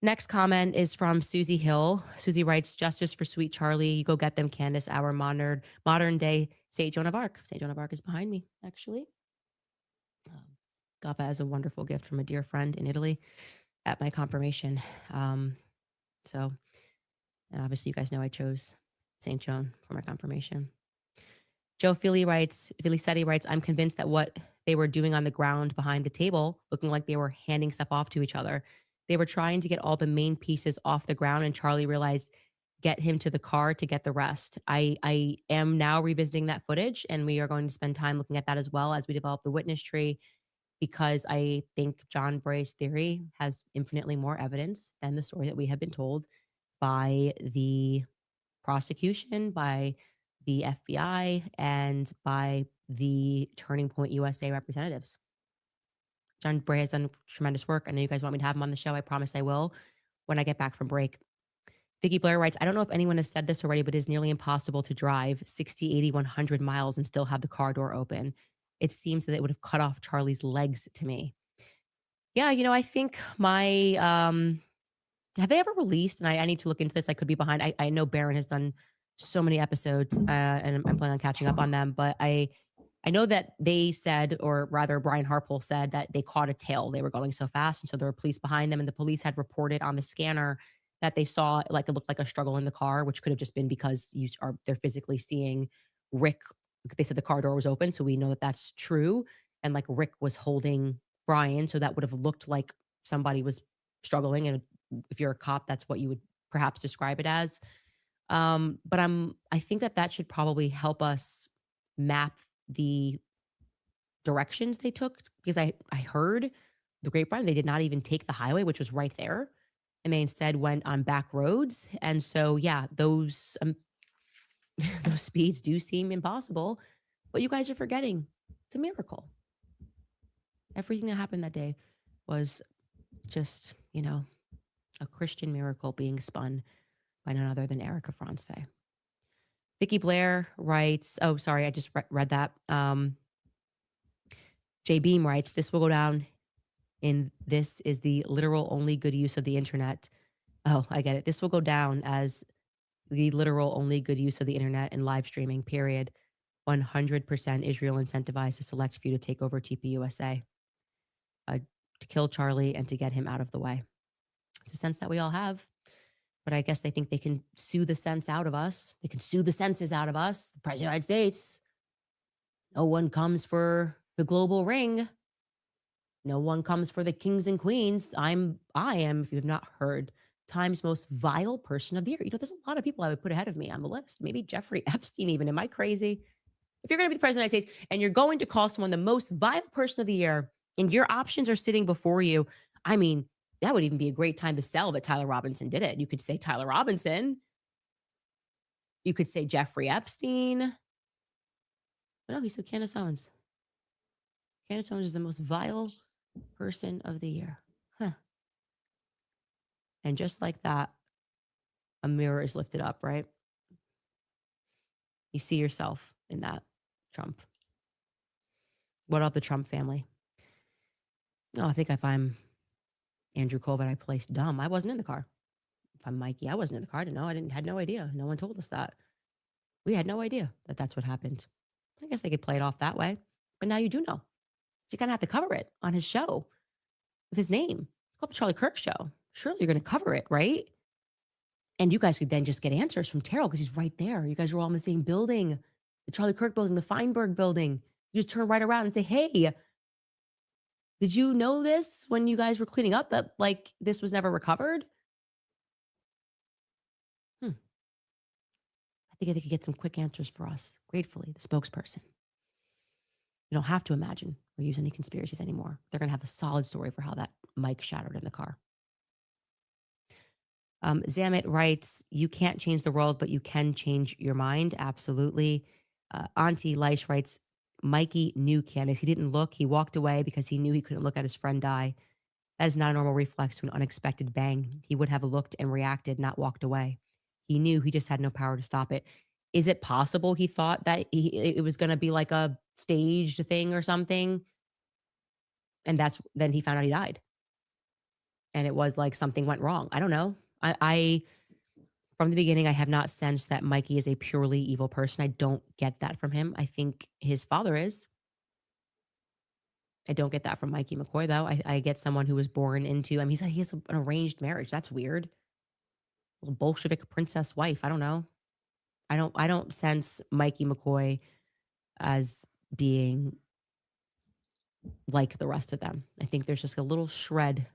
Next comment is from Susie Hill. Susie writes, justice for sweet Charlie. You go get them, Candace, our modern day St. Joan of Arc. St. Joan of Arc is behind me, actually. Got that as a wonderful gift from a dear friend in Italy at my confirmation. And obviously you guys know I chose St. Joan for my confirmation. Joe Filicetti writes, I'm convinced that what they were doing on the ground behind the table, looking like they were handing stuff off to each other, they were trying to get all the main pieces off the ground, and Charlie realized, get him to the car to get the rest. I am now revisiting that footage, and we are going to spend time looking at that as well as we develop the witness tree, because I think John Bray's theory has infinitely more evidence than the story that we have been told by the prosecution, by the FBI, and by the Turning Point USA representatives. John Bray has done tremendous work. I know you guys want me to have him on the show. I promise I will when I get back from break. Vicky Blair writes, I don't know if anyone has said this already, but it is nearly impossible to drive 60, 80, 100 miles and still have the car door open. It seems that it would have cut off Charlie's legs to me. Yeah, I think my, have they ever released, and I need to look into this, I could be behind. I know Barron has done so many episodes and I'm planning on catching up on them, but I know that they said, or rather Brian Harpole said, that they caught a tail. They were going so fast. And so there were police behind them, and the police had reported on the scanner that they saw, like, it looked like a struggle in the car, which could have just been because they're physically seeing Rick. They said the car door was open, so we know that that's true. And like Rick was holding Brian, so that would have looked like somebody was struggling. And if you're a cop, that's what you would perhaps describe it as. But I think that should probably help us map the directions they took, because I heard the grapevine they did not even take the highway, which was right there, and they instead went on back roads. And so, yeah, those those speeds do seem impossible, but you guys are forgetting it's a miracle. Everything that happened that day was just, a Christian miracle being spun by none other than Erica Franzfey. Vicki Blair writes, oh, sorry, I just read that. Jay Beam writes, this will go down in this is the literal only good use of the internet. Oh, I get it. This will go down as the literal only good use of the internet and live streaming, period. 100% Israel incentivized a select few to take over TPUSA, to kill Charlie and to get him out of the way. It's a sense that we all have, but I guess they think they can sue the sense out of us. They can sue the senses out of us. The President of the United States. No one comes for the global ring. No one comes for the kings and queens. I am, if you have not heard, Time's most vile person of the year. There's a lot of people I would put ahead of me on the list. Maybe Jeffrey Epstein even. Am I crazy? If you're going to be the president of the United States and you're going to call someone the most vile person of the year and your options are sitting before you, I mean, that would even be a great time to sell that Tyler Robinson did it. You could say Tyler Robinson. You could say Jeffrey Epstein. But no, he said Candace Owens. Candace Owens is the most vile person of the year. Huh. And just like that, a mirror is lifted up, right? You see yourself in that, Trump. What of the Trump family? No, I think if I'm Andrew Colbert, I placed dumb. I wasn't in the car. If I'm Mikey, I wasn't in the car. I didn't know. Had no idea. No one told us that. We had no idea that that's what happened. I guess they could play it off that way. But now you do know. You kind of have to cover it on his show with his name. It's called the Charlie Kirk Show. Surely you're going to cover it, right? And you guys could then just get answers from Terrell because he's right there. You guys are all in the same building, the Charlie Kirk building, the Feinberg building. You just turn right around and say, hey, did you know this when you guys were cleaning up that like this was never recovered? I think they could get some quick answers for us. Gratefully, the spokesperson. You don't have to imagine or use any conspiracies anymore. They're going to have a solid story for how that mic shattered in the car. Zamet writes, you can't change the world, but you can change your mind. Absolutely. Auntie Leish writes, Mikey knew Candace. He didn't look. He walked away because he knew he couldn't look at his friend die. That is not a normal reflex to an unexpected bang. He would have looked and reacted, not walked away. He knew he just had no power to stop it. Is it possible he thought that it was going to be like a staged thing or something? And then he found out he died. And it was like something went wrong. I don't know. I from the beginning, I have not sensed that Mikey is a purely evil person. I don't get that from him. I think his father is. I don't get that from Mikey McCoy, though. I get someone who was born into, he has an arranged marriage. That's weird. A little Bolshevik princess wife. I don't know. I don't sense Mikey McCoy as being like the rest of them. I think there's just a little shred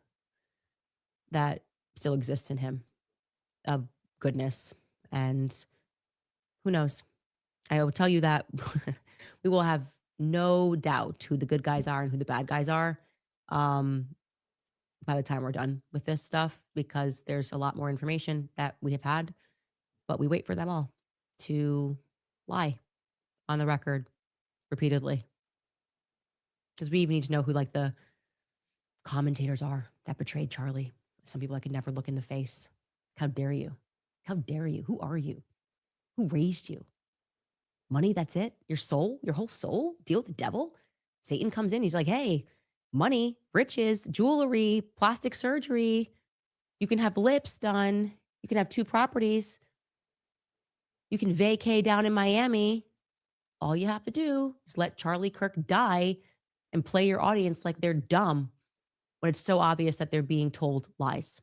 that still exists in him of goodness. And who knows? I will tell you that we will have no doubt who the good guys are and who the bad guys are by the time we're done with this stuff, because there's a lot more information that we have had, but we wait for them all to lie on the record repeatedly. Because we even need to know who like the commentators are that betrayed Charlie. Some people I could never look in the face. How dare you? How dare you? Who are you? Who raised you? Money, that's it? Your soul? Your whole soul? Deal with the devil? Satan comes in. He's like, hey, money, riches, jewelry, plastic surgery. You can have lips done. You can have 2 properties. You can vacay down in Miami. All you have to do is let Charlie Kirk die and play your audience like they're dumb when it's so obvious that they're being told lies.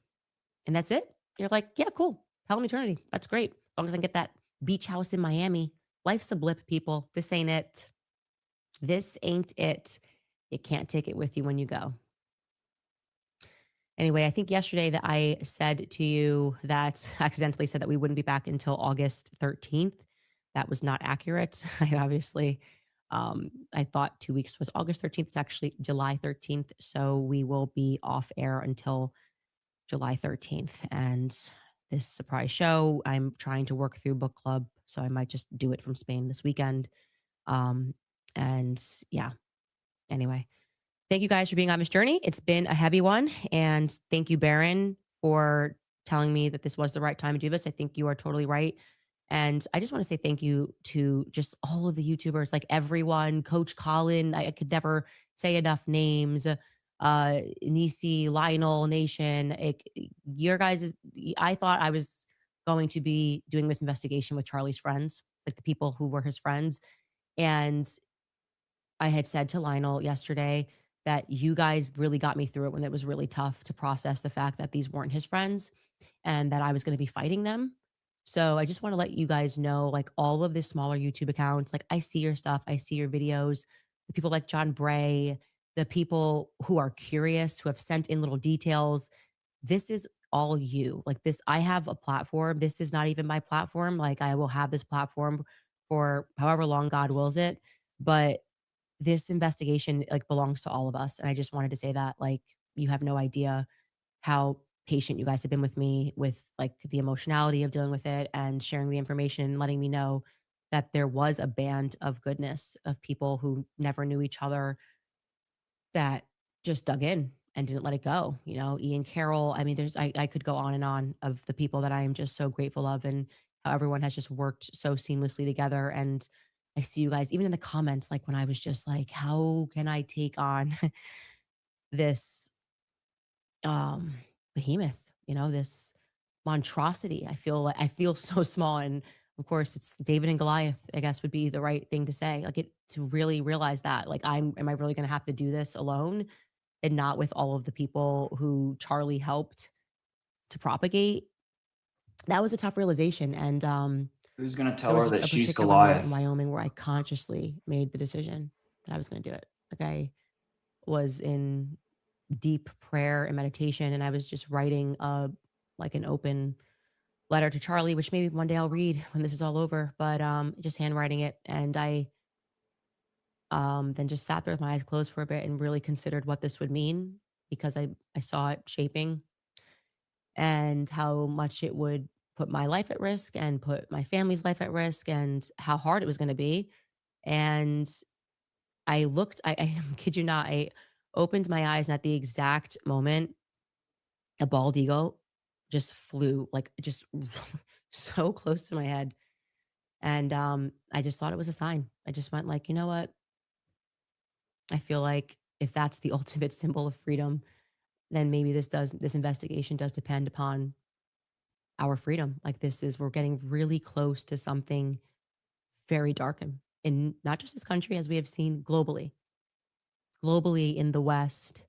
And that's it. You're like, yeah, cool. Hell in eternity. That's great. As long as I can get that beach house in Miami. Life's a blip, people. This ain't it. This ain't it. You can't take it with you when you go. Anyway, I think yesterday that I said to you that accidentally said that we wouldn't be back until August 13th. that was not accurate. I obviously, I thought 2 weeks was August 13th. It's actually July 13th. So we will be off air until July 13th. And this surprise show, I'm trying to work through book club. So I might just do it from Spain this weekend. Um, and yeah, anyway, thank you guys for being on this journey. It's been a heavy one. And thank you, Baron, for telling me that this was the right time to do this. I think you are totally right. And I just want to say thank you to just all of the YouTubers, like everyone, Coach Colin. I could never say enough names. Nisi, Lionel, Nation. Your guys, I thought I was going to be doing this investigation with Charlie's friends, like the people who were his friends. And I had said to Lionel yesterday that you guys really got me through it when it was really tough to process the fact that these weren't his friends and that I was going to be fighting them. So I just want to let you guys know, like all of the smaller YouTube accounts, like I see your stuff, I see your videos, the people like John Bray, the people who are curious, who have sent in little details. This is all you. Like this, I have a platform. This is not even my platform. Like I will have this platform for however long God wills it. But this investigation like belongs to all of us. And I just wanted to say that like you have no idea how patient you guys have been with me with like the emotionality of dealing with it and sharing the information and letting me know that there was a band of goodness of people who never knew each other that just dug in and didn't let it go. You know, Ian Carroll. I mean, I could go on and on of the people that I am just so grateful of and how everyone has just worked so seamlessly together. And I see you guys even in the comments, like when I was just like, how can I take on this um behemoth, you know, this monstrosity. I feel so small. And of course it's David and Goliath, I guess would be the right thing to say. Like it to really realize that like am I really gonna have to do this alone and not with all of the people who Charlie helped to propagate? That was a tough realization. And Who's gonna there tell her was that a she's particular moment in Goliath? Wyoming where I consciously made the decision that I was gonna do it. Like I was in deep prayer and meditation, and I was just writing like an open letter to Charlie, which maybe one day I'll read when this is all over, but just handwriting it. And I then just sat there with my eyes closed for a bit and really considered what this would mean because I saw it shaping and how much it would put my life at risk and put my family's life at risk and how hard it was going to be. And I looked, I kid you not, I opened my eyes and at the exact moment a bald eagle just flew like just so close to my head. And I just thought it was a sign. I just went like, you know what? I feel like if that's the ultimate symbol of freedom, then maybe this investigation does depend upon our freedom. Like we're getting really close to something very dark in not just this country, as we have seen globally in the West,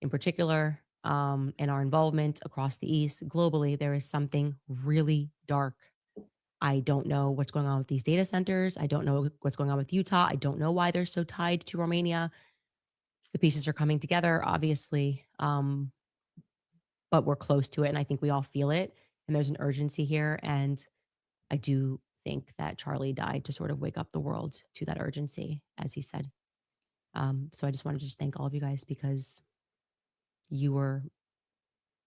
in particular, and our involvement across the East, globally, there is something really dark. I don't know what's going on with these data centers. I don't know what's going on with Utah. I don't know why they're so tied to Romania. The pieces are coming together, obviously, but we're close to it. And I think we all feel it. And there's an urgency here. And I do think that Charlie died to sort of wake up the world to that urgency, as he said. So I just wanted to just thank all of you guys because you're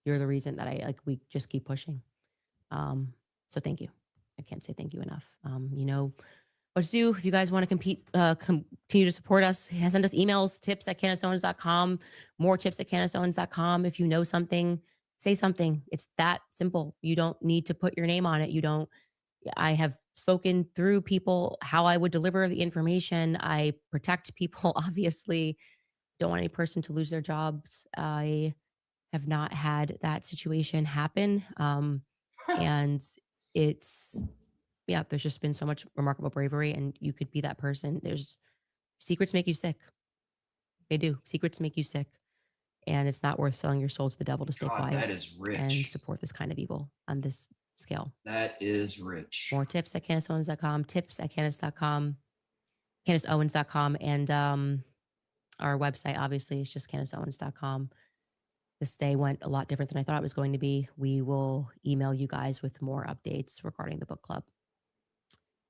the reason that we just keep pushing. So thank you. I can't say thank you enough. You know what to do if you guys want to continue to support us. Send us emails, tips at CandaceOwens.com, more tips at CandaceOwens.com. If you know something, say something. It's that simple. You don't need to put your name on it. I have spoken through people how I would deliver the information. I protect people, obviously. Don't want any person to lose their jobs. I have not had that situation happen. And it's, yeah, there's just been so much remarkable bravery, and you could be that person. Secrets make you sick. They do. Secrets make you sick. And it's not worth selling your soul to the devil to stay God, quiet that is and rich. support this kind of evil on this scale. That is rich. More tips at CandaceOwens.com, tips at Candace.com, CandaceOwens.com, and our website, obviously, is just CandaceOwens.com. This day went a lot different than I thought it was going to be. We will email you guys with more updates regarding the book club.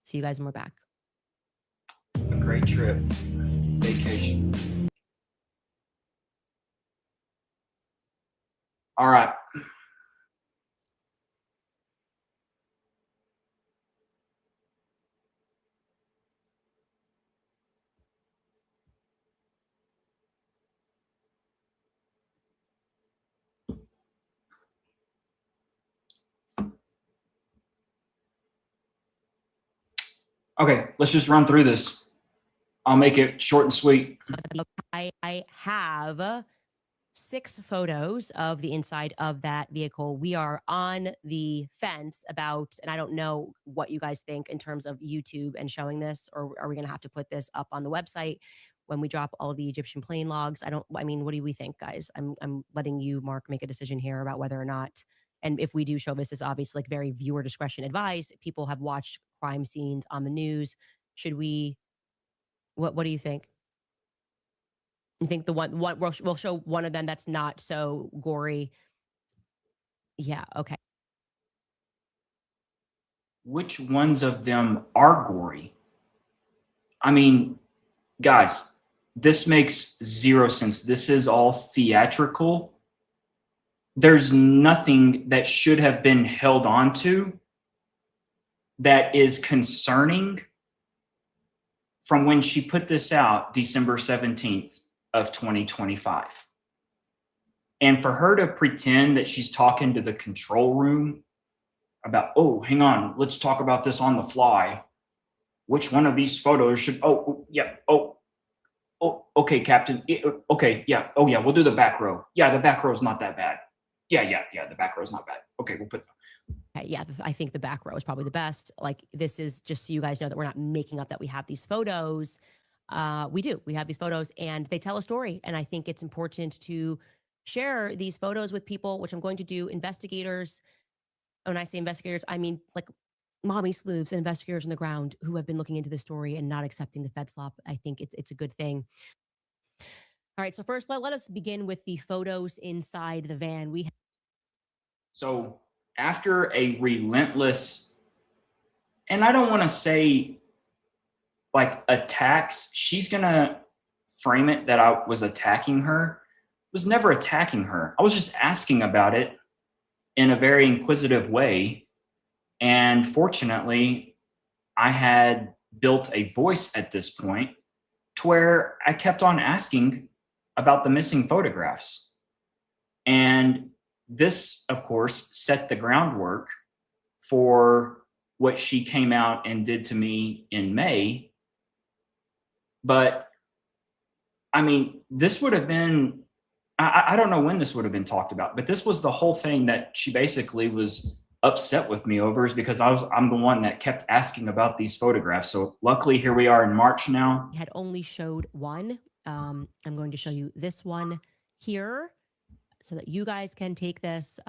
See you guys when we're back. A great trip. Vacation. All right. Okay, let's just run through this. I'll make it short and sweet. I have 6 photos of the inside of that vehicle. We are on the fence about, and I don't know what you guys think in terms of YouTube and showing this, or are we going to have to put this up on the website when we drop all of the Egyptian plane logs? I mean, what do we think, guys? I'm letting you, Mark, make a decision here about whether or not, and if we do show this, is obviously like very viewer discretion advice. People have watched crime scenes on the news. Should we, what do you think? You think the one we'll show one of them that's not so gory? Yeah, okay. Which ones of them are gory? I mean, guys, this makes zero sense. This is all theatrical. There's nothing that should have been held on to that is concerning from when she put this out December 17th of 2025. And for her to pretend that she's talking to the control room about, oh, hang on, let's talk about this on the fly. Which one of these photos should, okay, Captain. Okay, yeah. Oh, yeah, we'll do the back row. Yeah, the back row's not that bad. Yeah, the back row's not bad. Okay, we'll put Okay, yeah, I think the back row is probably the best. Like, this is just so you guys know that we're not making up that we have these photos. We have these photos, and they tell a story. And I think it's important to share these photos with people, which I'm going to do. Investigators, when I say investigators, I mean like mommy sleuths and investigators on the ground who have been looking into the story and not accepting the Fed slop. I think it's a good thing. All right, so first let us begin with the photos inside the van. So after a relentless, and I don't want to say like attacks, she's going to frame it that I was attacking her. I was never attacking her. I was just asking about it in a very inquisitive way. And fortunately, I had built a voice at this point to where I kept on asking about the missing photographs. And this, of course, set the groundwork for what she came out and did to me in May. But I mean, this would have been, I don't know when this would have been talked about, but this was the whole thing that she basically was upset with me over, is because I'm the one that kept asking about these photographs. So luckily here we are in March now. Had only showed one. I'm going to show you this one here so that you guys can take this.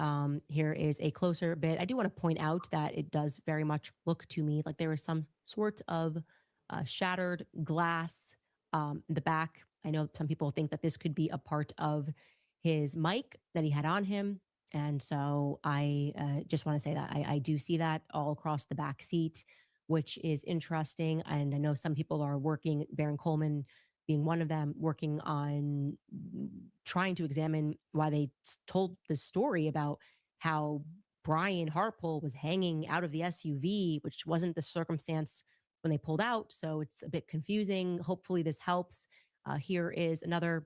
Here is a closer bit. I do want to point out that it does very much look to me like there is some sort of shattered glass in the back. I know some people think that this could be a part of his mic that he had on him. And so I just want to say that I do see that all across the back seat, which is interesting. And I know some people are working, Baron Coleman being one of them, working on trying to examine why they told the story about how Brian Harpole was hanging out of the SUV, which wasn't the circumstance when they pulled out. So it's a bit confusing. Hopefully this helps. Here is another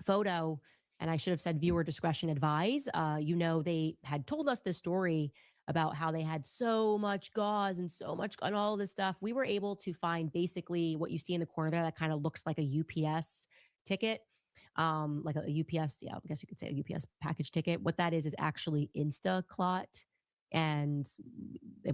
photo, and I should have said viewer discretion advise. They had told us this story about how they had so much gauze and so much and all this stuff. We were able to find basically what you see in the corner there that kind of looks like a UPS ticket, like a UPS. Yeah, I guess you could say a UPS package ticket. What that is actually Instaclot, and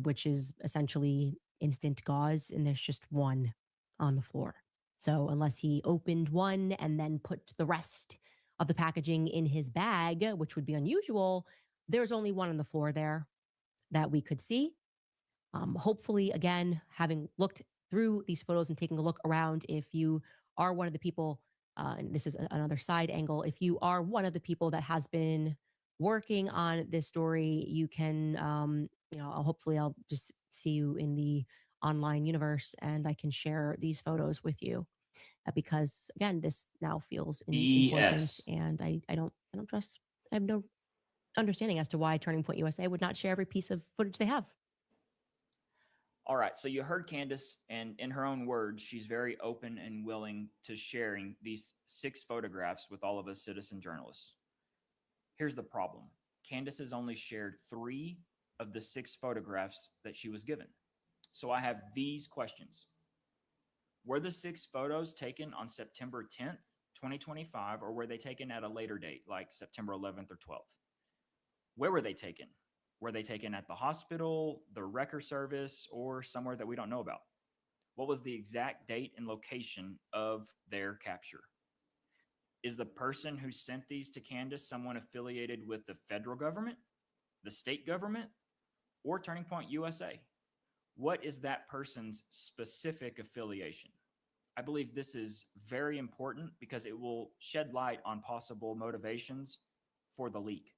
which is essentially instant gauze, and there's just one on the floor. So unless he opened one and then put the rest of the packaging in his bag, which would be unusual, there's only one on the floor there that we could see. Hopefully, again, having looked through these photos and taking a look around, if you are one of the people, and this is another side angle, if you are one of the people that has been working on this story, you can, hopefully I'll just see you in the online universe, and I can share these photos with you because again, this now feels important, BS. and I don't trust. I have no understanding as to why Turning Point USA would not share every piece of footage they have. All right, so you heard Candace, and in her own words, she's very open and willing to sharing these 6 photographs with all of us citizen journalists. Here's the problem. Candace has only shared 3 of the 6 photographs that she was given. So I have these questions. Were the 6 photos taken on September 10th, 2025, or were they taken at a later date, like September 11th or 12th? Where were they taken? Were they taken at the hospital, the wrecker service, or somewhere that we don't know about? What was the exact date and location of their capture? Is the person who sent these to Candace someone affiliated with the federal government, the state government, or Turning Point USA? What is that person's specific affiliation? I believe this is very important because it will shed light on possible motivations for the leak.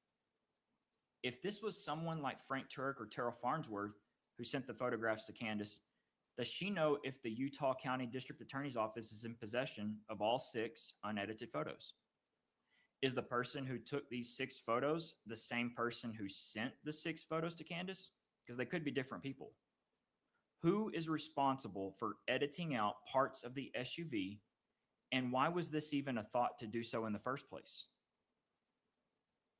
If this was someone like Frank Turek or Terrell Farnsworth who sent the photographs to Candace, does she know if the Utah County District Attorney's Office is in possession of all 6 unedited photos? Is the person who took these 6 photos the same person who sent the 6 photos to Candace? Because they could be different people. Who is responsible for editing out parts of the SUV, and why was this even a thought to do so in the first place?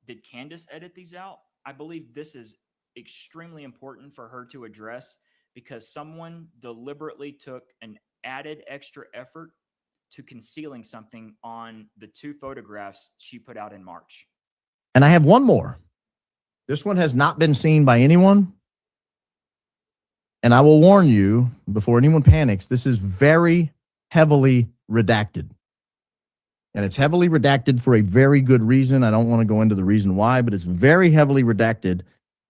Did Candace edit these out? I believe this is extremely important for her to address because someone deliberately took an added extra effort to concealing something on the 2 photographs she put out in March. And I have one more. This one has not been seen by anyone. And I will warn you before anyone panics, this is very heavily redacted. And it's heavily redacted for a very good reason. I don't want to go into the reason why, but it's very heavily redacted.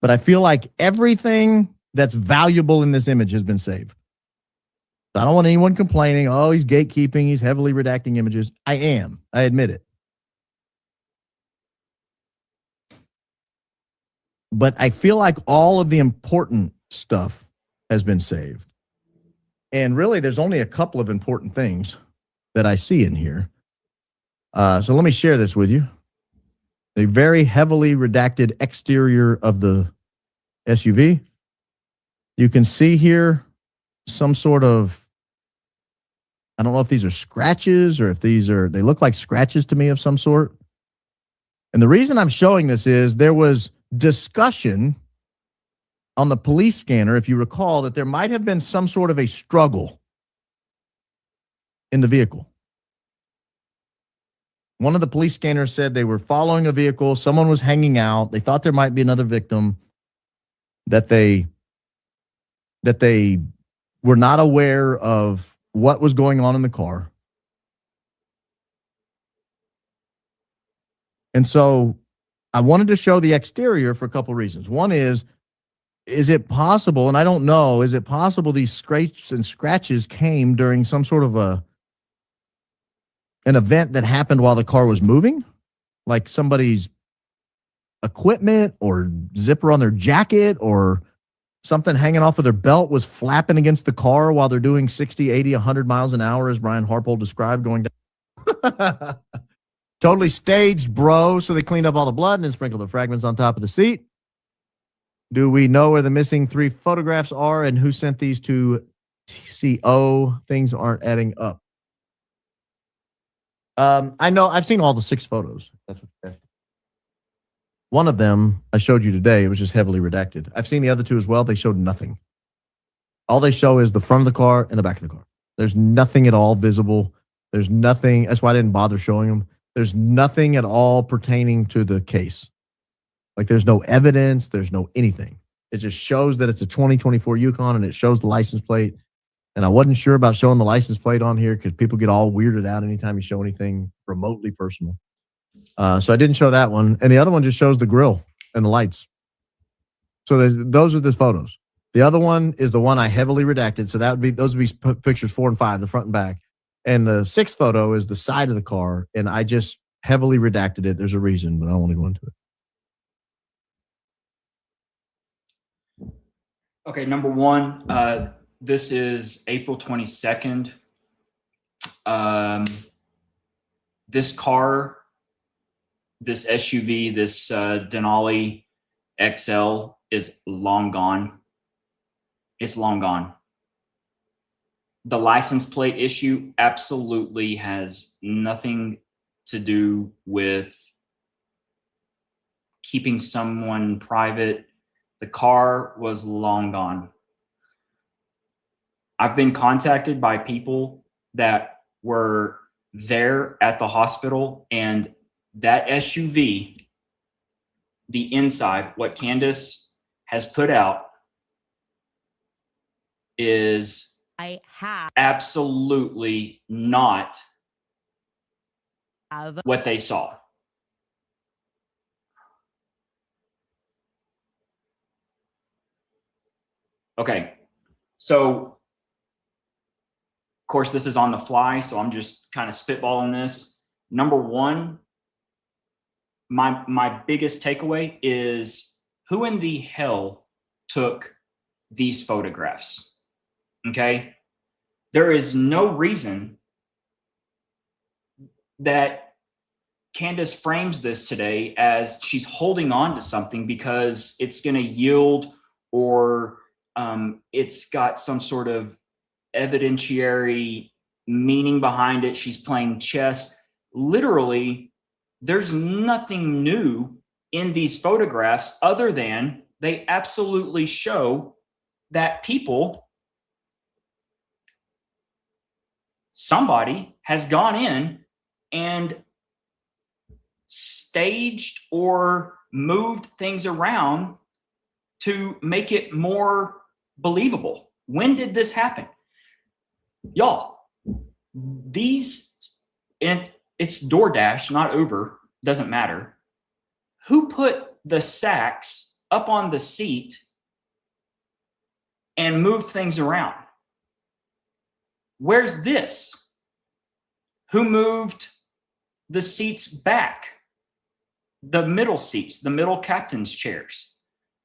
But I feel like everything that's valuable in this image has been saved. I don't want anyone complaining, oh, he's gatekeeping, he's heavily redacting images. I am. I admit it. But I feel like all of the important stuff has been saved. And really, there's only a couple of important things that I see in here. So let me share this with you. A very heavily redacted exterior of the SUV. You can see here some sort of, I don't know if these are scratches or if they look like scratches to me of some sort. And the reason I'm showing this is there was discussion on the police scanner, if you recall, that there might have been some sort of a struggle in the vehicle. One of the police scanners said they were following a vehicle. Someone was hanging out. They thought there might be another victim, that they were not aware of what was going on in the car. And so I wanted to show the exterior for a couple of reasons. One is it possible, and I don't know, is it possible these scrapes and scratches came during some sort of an event that happened while the car was moving? Like somebody's equipment or zipper on their jacket or something hanging off of their belt was flapping against the car while they're doing 60, 80, 100 miles an hour, as Brian Harpole described, going down. Totally staged, bro. So they cleaned up all the blood and then sprinkled the fragments on top of the seat. Do we know where the missing 3 photographs are and who sent these to TCO? Things aren't adding up. I know I've seen all the 6 photos. That's what. One of them I showed you today. It was just heavily redacted. I've seen the other 2 as well. They showed nothing. All they show is the front of the car and the back of the car. There's nothing at all visible. There's nothing. That's why I didn't bother showing them. There's nothing at all pertaining to the case. Like there's no evidence. There's no anything. It just shows that it's a 2024 Yukon and it shows the license plate. And I wasn't sure about showing the license plate on here because people get all weirded out anytime you show anything remotely personal. So I didn't show that one. And the other one just shows the grill and the lights. So those are the photos. The other one is the one I heavily redacted. So those would be pictures 4 and 5, the front and back. And the 6th photo is the side of the car. And I just heavily redacted it. There's a reason, but I don't want to go into it. Okay, number one, this is April 22nd. This car, this SUV, this Denali XL is long gone. It's long gone. The license plate issue absolutely has nothing to do with keeping someone private. The car was long gone. I've been contacted by people that were there at the hospital, and that SUV, the inside, what Candace has put out is I have absolutely not what they saw. Okay, so of course this is on the fly, so I'm just kind of spitballing this. Number one, my biggest takeaway is who in the hell took these photographs? Okay, there is no reason that Candace frames this today as she's holding on to something because it's going to yield or it's got some sort of evidentiary meaning behind it. She's playing chess. Literally, there's nothing new in these photographs other than they absolutely show that somebody has gone in and staged or moved things around to make it more believable. When did this happen? Y'all, and it's DoorDash, not Uber, doesn't matter. Who put the sacks up on the seat and moved things around? Where's this? Who moved the seats back? The middle seats, the middle captain's chairs.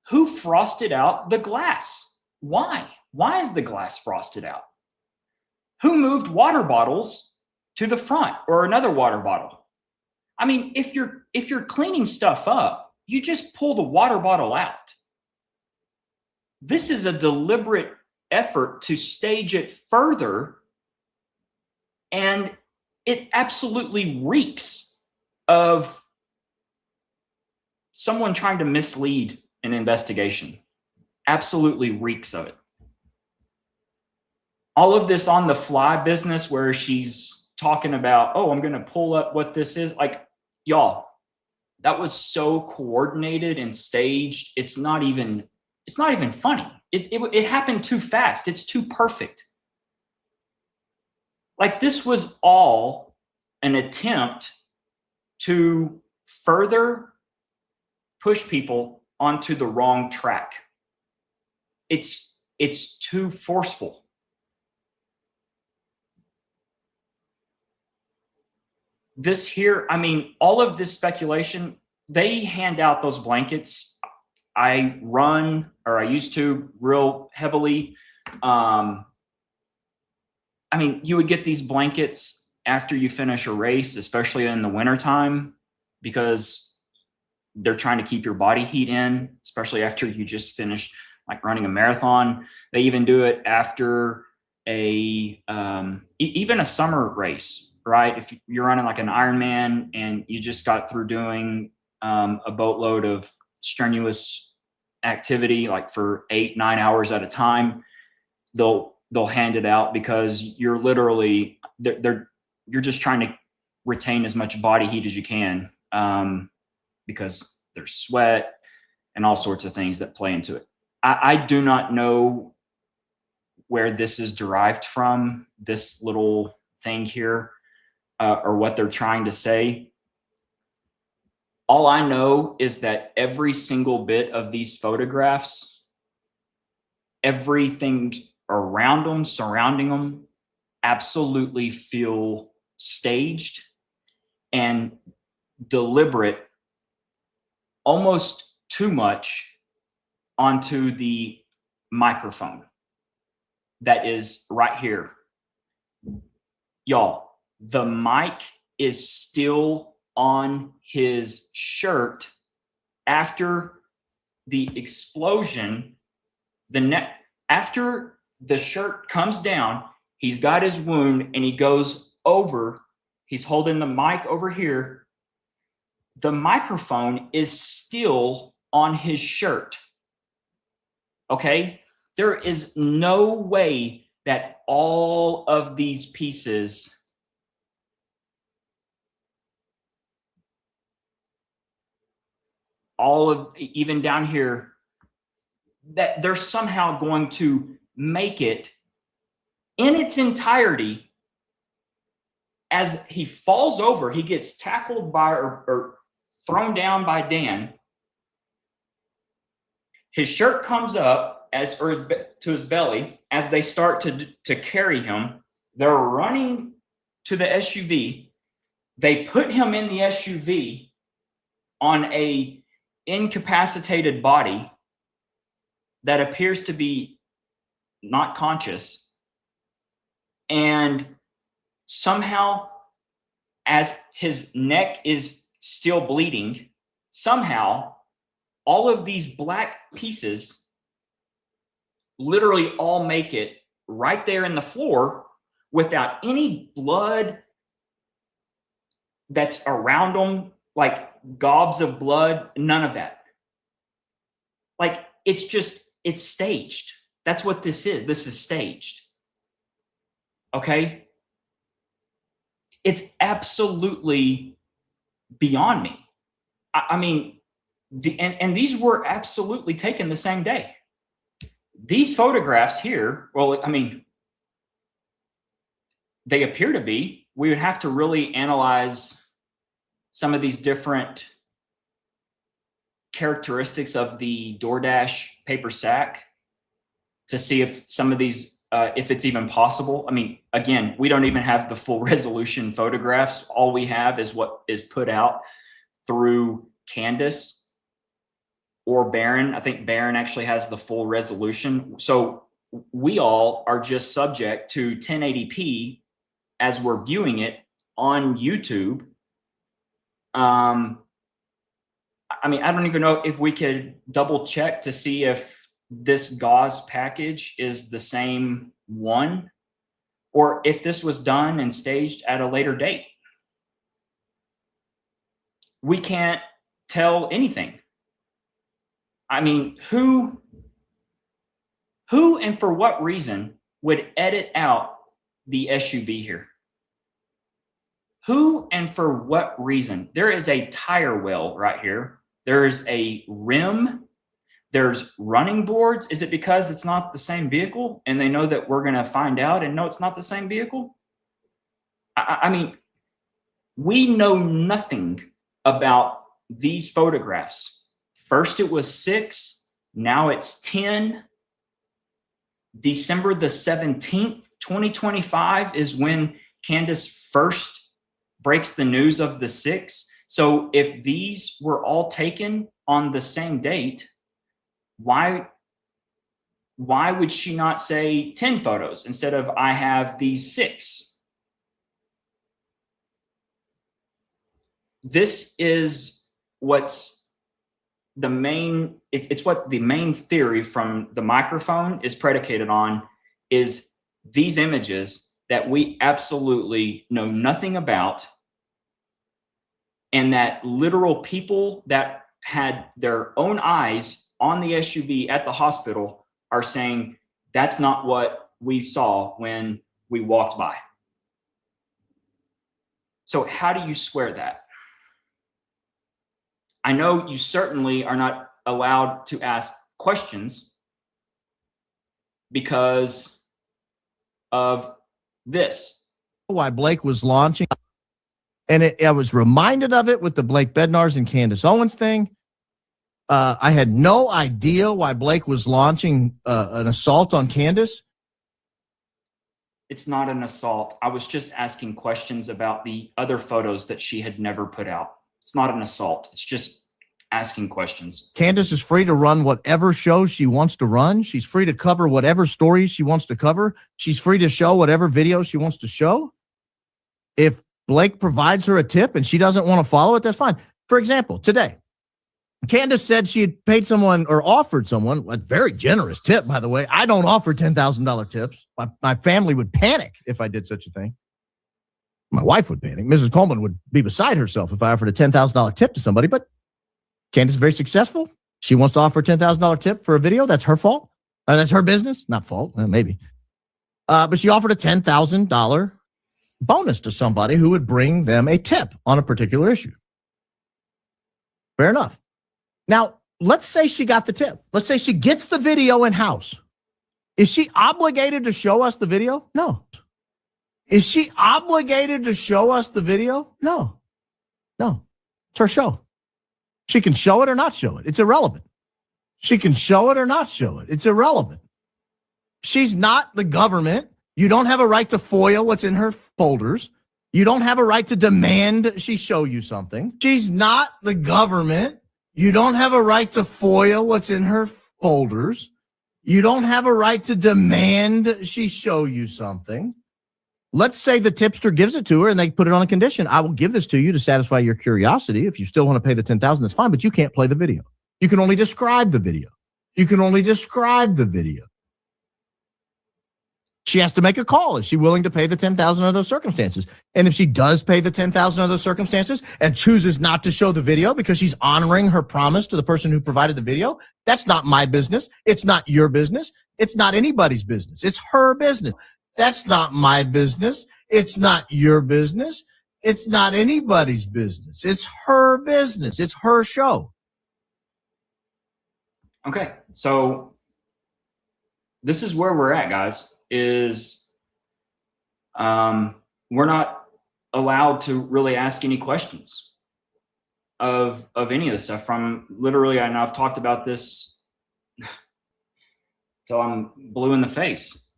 Who frosted out the glass? Why? Why is the glass frosted out? Who moved water bottles to the front or another water bottle? I mean, if you're cleaning stuff up, you just pull the water bottle out. This is a deliberate effort to stage it further, and it absolutely reeks of someone trying to mislead an investigation. Absolutely reeks of it. All of this on the fly business where she's talking about, oh, I'm going to pull up what this is. Like, y'all, that was so coordinated and staged. It's not even funny. It happened too fast. It's too perfect. Like, this was all an attempt to further push people onto the wrong track. It's too forceful. This here, I mean, all of this speculation, they hand out those blankets. I used to real heavily. I mean, you would get these blankets after you finish a race, especially in the wintertime, because they're trying to keep your body heat in, especially after you just finished like running a marathon. They even do it after even a summer race, right? If you're running like an Ironman and you just got through doing a boatload of strenuous activity, like for 8-9 hours at a time, they'll hand it out because you're literally you're just trying to retain as much body heat as you can, because there's sweat and all sorts of things that play into it. I do not know where this is derived from, this little thing here, or what they're trying to say. All I know is that every single bit of these photographs, everything around them, surrounding them, absolutely feel staged and deliberate, almost too much onto the microphone. that is right here. Y'all, the mic is still on his shirt after the explosion. After the shirt comes down, he's got his wound and he goes over. He's holding the mic over here. The microphone is still on his shirt. Okay? There is no way that all of these pieces even down here, that they're somehow going to make it in its entirety. As he falls over, he gets tackled by or thrown down by Dan. His shirt comes up to his belly as they start to carry him. They're running to the SUV. They put him in the SUV on a incapacitated body that appears to be not conscious. And somehow, as his neck is still bleeding, somehow all of these black pieces literally all make it right there in the floor without any blood that's around them, like gobs of blood, none of that. Like, it's staged. That's what this is. This is staged. Okay? It's absolutely beyond me. I mean, and these were absolutely taken the same day. These photographs here, well, I mean, they appear to be. We would have to really analyze some of these different characteristics of the DoorDash paper sack to see if some of these, if it's even possible. I mean, again, we don't even have the full resolution photographs. All we have is what is put out through Candace or Barron. I think Barron actually has the full resolution. So we all are just subject to 1080p as we're viewing it on YouTube. I mean, I don't even know if we could double check to see if this gauze package is the same one or if this was done and staged at a later date. We can't tell anything. I mean, who and for what reason would edit out the SUV here? Who and for what reason? There is a tire well right here. There's a rim. There's running boards. Is it because it's not the same vehicle and they know that we're going to find out and know it's not the same vehicle? I mean, we know nothing about these photographs. First it was 6, now it's 10. December the 17th, 2025 is when Candace first breaks the news of the 6. So if these were all taken on the same date, why would she not say 10 photos instead of I have these 6? This is what's the main, it's what the main theory from the microphone is predicated on, is these images that we absolutely know nothing about, and that literal people that had their own eyes on the SUV at the hospital are saying that's not what we saw when we walked by. So how do you square that? I know you certainly are not allowed to ask questions because of this. Why Blake was launching. And I was reminded of it with the Blake Bednarz and Candace Owens thing. I had no idea why Blake was launching an assault on Candace. It's not an assault. I was just asking questions about the other photos that she had never put out. It's not an assault. It's just asking questions. Candace is free to run whatever show she wants to run. She's free to cover whatever stories she wants to cover. She's free to show whatever videos she wants to show. If Blake provides her a tip and she doesn't want to follow it, that's fine. For example, today, Candace said she had paid someone or offered someone a very generous tip, by the way. I don't offer $10,000 tips. My family would panic if I did such a thing. My wife would panic. Mrs. Coleman would be beside herself if I offered a $10,000 tip to somebody. But Candace is very successful. She wants to offer a $10,000 tip for a video. That's her fault. That's her business. Not fault. Maybe. But she offered a $10,000 bonus to somebody who would bring them a tip on a particular issue. Fair enough. Now, let's say she got the tip. Let's say she gets the video in-house. Is she obligated to show us the video? No. Is she obligated to show us the video? No. No. It's her show. She can show it or not show it. It's irrelevant. She can show it or not show it. It's irrelevant. She's not the government. You don't have a right to FOIA what's in her folders. You don't have a right to demand she show you something. She's not the government. You don't have a right to FOIA what's in her folders. You don't have a right to demand she show you something. Let's say the tipster gives it to her and they put it on a condition. I will give this to you to satisfy your curiosity. If you still want to pay the $10,000, that's fine, but you can't play the video. You can only describe the video. You can only describe the video. She has to make a call. Is she willing to pay the $10,000 under those circumstances? And if she does pay the $10,000 under those circumstances and chooses not to show the video because she's honoring her promise to the person who provided the video, that's not my business. It's not your business. It's not anybody's business. It's her business. That's not my business. It's not your business. It's not anybody's business. It's her business. It's her show. Okay, so this is where we're at, guys. Is we're not allowed to really ask any questions of any of this stuff. From literally, and I've talked about this till I'm blue in the face.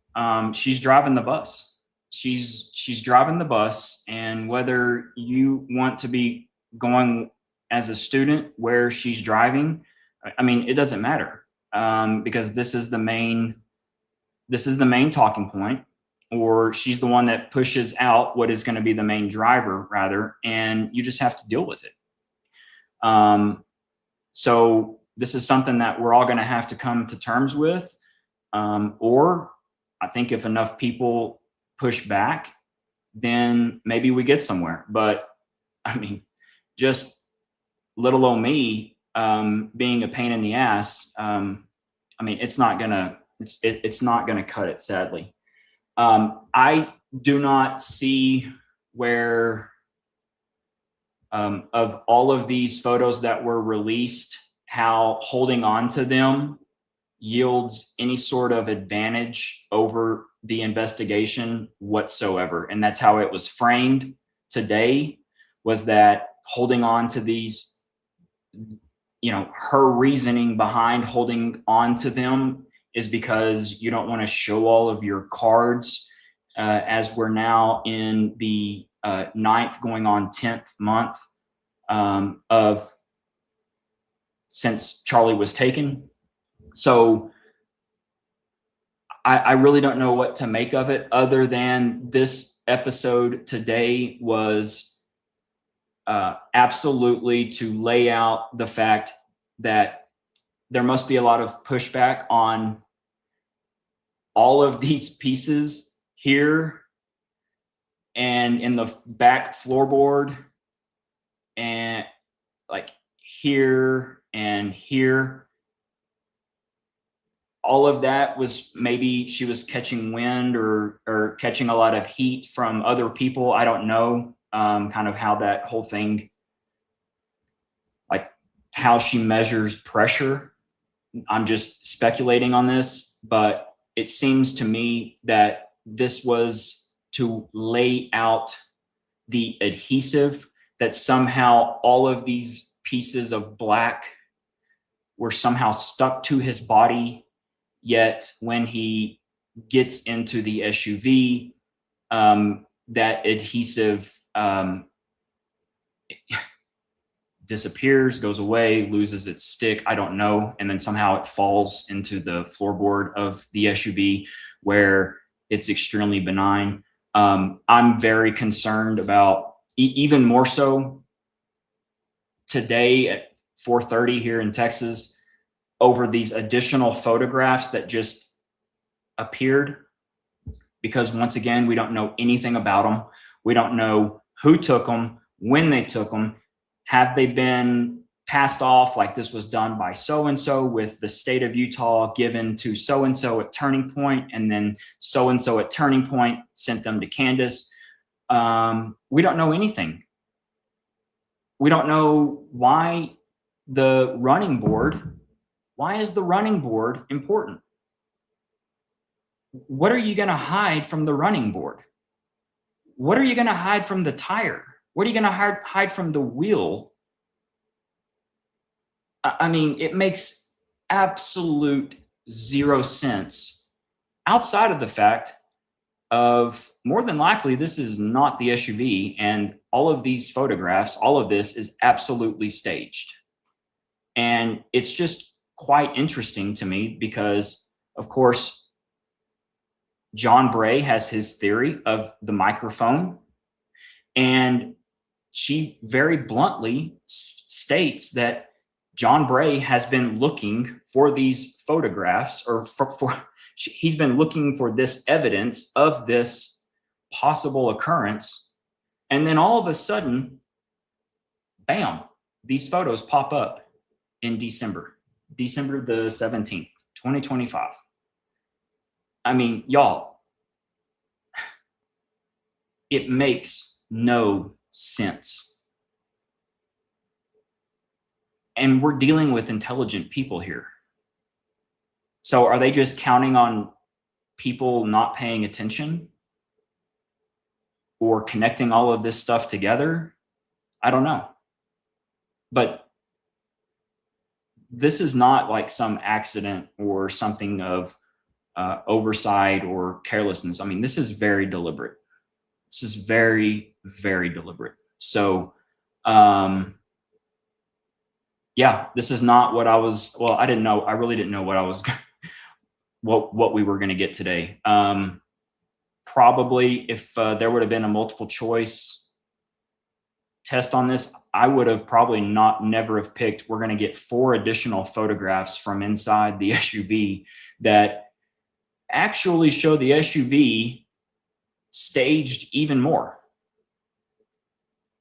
She's driving the bus. She's driving the bus, and whether you want to be going as a student where she's driving, I mean, it doesn't matter, because this is the main talking point, or she's the one that pushes out what is going to be the main driver, rather, and you just have to deal with it. So this is something that we're all going to have to come to terms with, or I think if enough people push back, then maybe we get somewhere. But I mean, just little old me being a pain in the ass, I mean, it's not gonna cut it, sadly. I do not see where of all of these photos that were released, how holding on to them yields any sort of advantage over the investigation whatsoever. And that's how it was framed today, was that holding on to these, you know, her reasoning behind holding on to them is because you don't want to show all of your cards, as we're now in the 9th going on 10th month of since Charlie was taken. So I really don't know what to make of it, other than this episode today was absolutely to lay out the fact that there must be a lot of pushback on all of these pieces here and in the back floorboard and like here and here. All of that was, maybe she was catching wind or catching a lot of heat from other people. I don't know kind of how that whole thing, like how she measures pressure. I'm just speculating on this, but it seems to me that this was to lay out the adhesive, that somehow all of these pieces of black were somehow stuck to his body. Yet when he gets into the SUV, that adhesive disappears, goes away, loses its stick. I don't know. And then somehow it falls into the floorboard of the SUV where it's extremely benign. I'm very concerned about, even more so today at 4:30 here in Texas, over these additional photographs that just appeared, because once again, we don't know anything about them. We don't know who took them, when they took them. Have they been passed off like this was done by so-and-so with the state of Utah given to so-and-so at Turning Point, and then so-and-so at Turning Point sent them to Candace? We don't know anything. We don't know why the running board, why is the running board important? What are you going to hide from the running board? What are you going to hide from the tire? What are you going to hide from the wheel? I mean, it makes absolute zero sense outside of the fact of, more than likely, this is not the SUV, and all of these photographs, all of this is absolutely staged. And it's just quite interesting to me because, of course, John Bray has his theory of the microphone, and she very bluntly states that John Bray has been looking for these photographs, or he's been looking for this evidence of this possible occurrence. And then all of a sudden, bam, these photos pop up in December the 17th, 2025. I mean, y'all, it makes no sense. And we're dealing with intelligent people here. So are they just counting on people not paying attention or connecting all of this stuff together? I don't know. But this is not like some accident or something of oversight or carelessness. I mean, this is very deliberate. This is very, very deliberate. So, yeah, this is not what I was, well, I didn't know. I really didn't know what I was, what we were going to get today. Probably if there would have been a multiple choice test on this, I would have probably never have picked, we're going to get 4 additional photographs from inside the SUV that actually show the SUV staged even more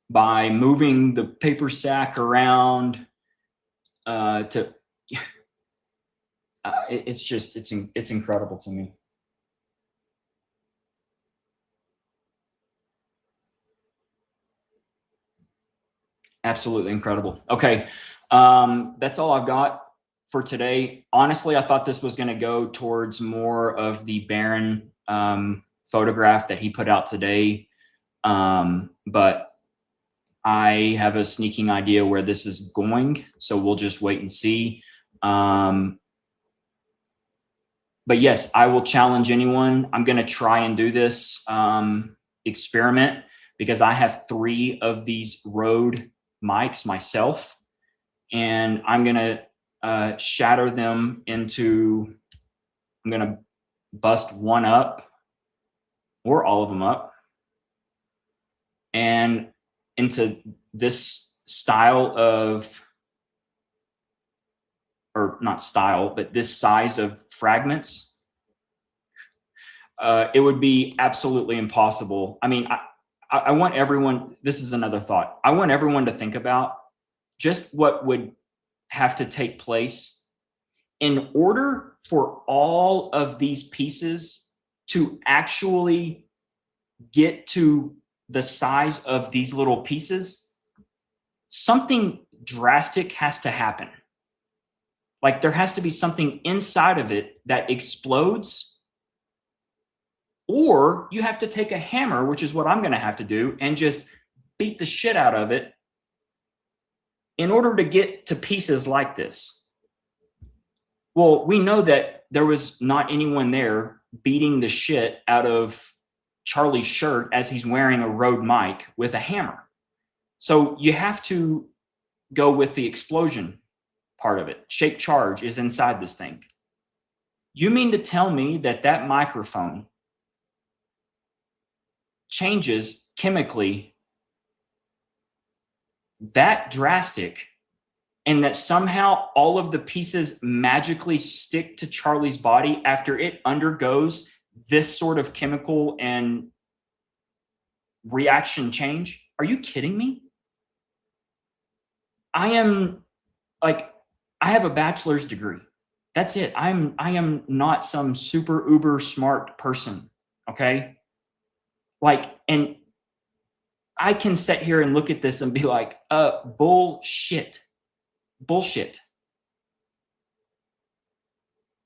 by moving the paper sack around it's incredible to me. Absolutely incredible. Okay. That's all I've got for today. Honestly, I thought this was going to go towards more of the Barron photograph that he put out today. But I have a sneaking idea where this is going, so we'll just wait and see. But yes, I will challenge anyone. I'm going to try and do this experiment because I have 3 of these Rode mics myself, and I'm going to shatter them into, I'm going to bust one up or all of them up and into this style of, or not style, but this size of fragments. It would be absolutely impossible. I mean, I want everyone, this is another thought. I want everyone to think about just what would have to take place in order for all of these pieces to actually get to the size of these little pieces. Something drastic has to happen. Like there has to be something inside of it that explodes, or you have to take a hammer, which is what I'm going to have to do, and just beat the shit out of it in order to get to pieces like this. Well, we know that there was not anyone there beating the shit out of Charlie's shirt as he's wearing a Rode mic with a hammer. So you have to go with the explosion part of it. Shaped charge is inside this thing. You mean to tell me that that microphone changes chemically that drastic, and that somehow all of the pieces magically stick to Charlie's body after it undergoes this sort of chemical and reaction change? Are you kidding me? I have a bachelor's degree. That's it. I am not some super uber smart person. Okay. And I can sit here and look at this and be like, bullshit. Bullshit.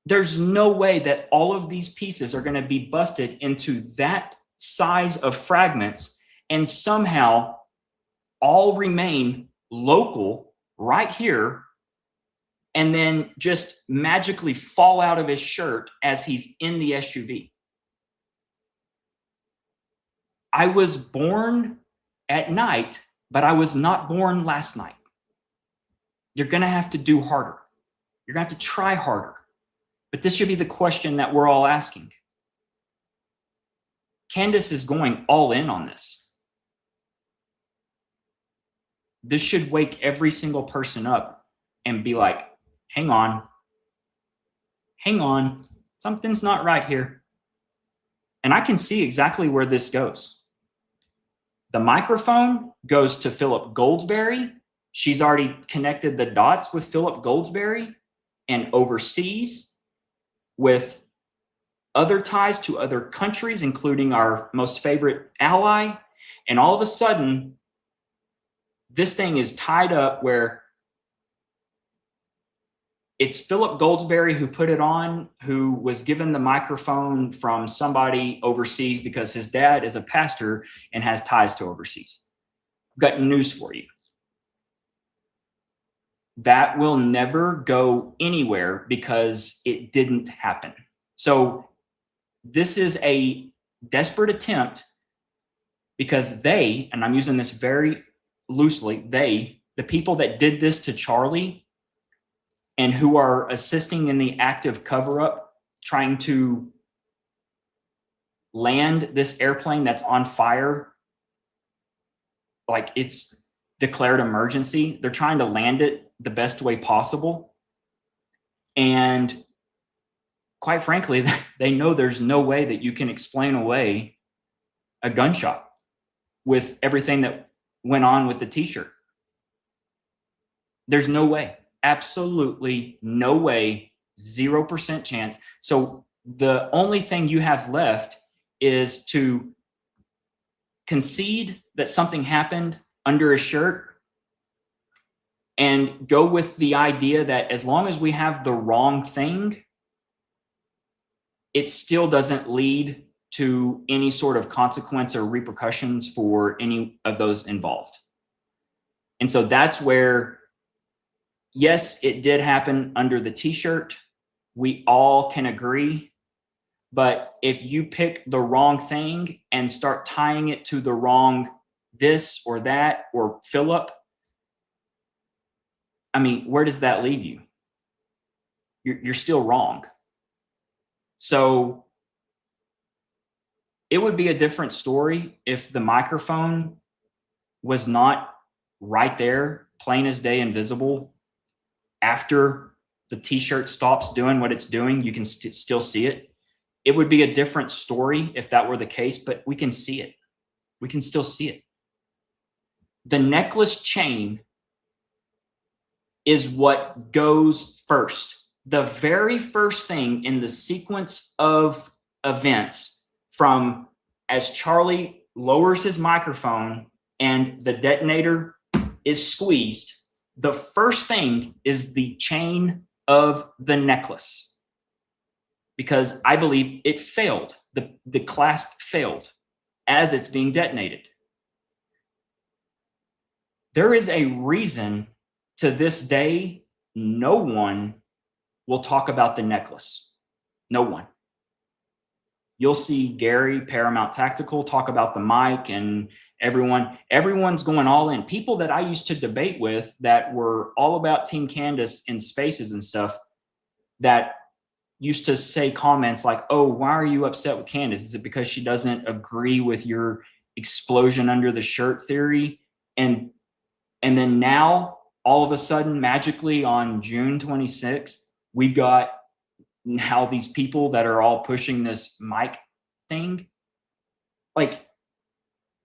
There's no way that all of these pieces are going to be busted into that size of fragments and somehow all remain local right here and then just magically fall out of his shirt as he's in the SUV. I was born at night, but I was not born last night. You're going to have to do harder. You're going to have to try harder. But this should be the question that we're all asking. Candace is going all in on this. This should wake every single person up and be like, hang on, something's not right here. And I can see exactly where this goes. The microphone goes to Philip Goldsberry. She's already connected the dots with Philip Goldsberry and overseas with other ties to other countries, including our most favorite ally. And all of a sudden, this thing is tied up where it's Philip Goldsberry who put it on, who was given the microphone from somebody overseas because his dad is a pastor and has ties to overseas. I've got news for you. That will never go anywhere because it didn't happen. So this is a desperate attempt because they, and I'm using this very loosely, the people that did this to Charlie and who are assisting in the active cover-up, trying to land this airplane that's on fire, like it's declared emergency. They're trying to land it the best way possible. And quite frankly, they know there's no way that you can explain away a gunshot with everything that went on with the t-shirt. There's no way. Absolutely no way. 0% chance. So the only thing you have left is to concede that something happened under his shirt and go with the idea that as long as we have the wrong thing, it still doesn't lead to any sort of consequence or repercussions for any of those involved. And so that's where, yes, it did happen under the t-shirt. We all can agree. But if you pick the wrong thing and start tying it to the wrong this or that or Philip, I mean, where does that leave you? You're still wrong. So it would be a different story if the microphone was not right there, plain as day, invisible. After the t-shirt stops doing what it's doing, you can still see it. It would be a different story if that were the case, but we can see it. We can still see it. The necklace chain is what goes first. The very first thing in the sequence of events, from as Charlie lowers his microphone and the detonator is squeezed, the first thing is the chain of the necklace. Because I believe it failed. The clasp failed as it's being detonated. There is a reason to this day, no one will talk about the necklace. No one. you'll see Gary, Paramount Tactical, talk about the mic, and everyone's going all in. People that I used to debate with that were all about Team Candace in spaces and stuff, that used to say comments like, oh, why are you upset with Candace? Is it because she doesn't agree with your explosion under the shirt theory? And then now, all of a sudden, magically on June 26th, we've got now these people that are all pushing this mic thing. Like,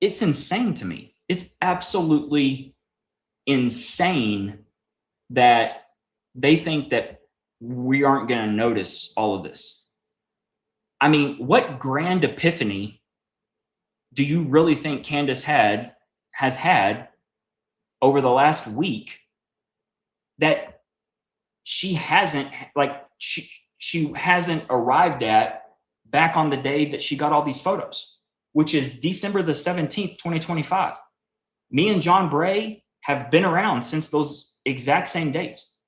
it's insane to me. It's absolutely insane that they think that we aren't going to notice all of this. I mean, what grand epiphany do you really think Candace has had over the last week that she hasn't, like, she hasn't arrived at back on the day that she got all these photos, which is December the 17th, 2025. Me and John Bray have been around since those exact same dates.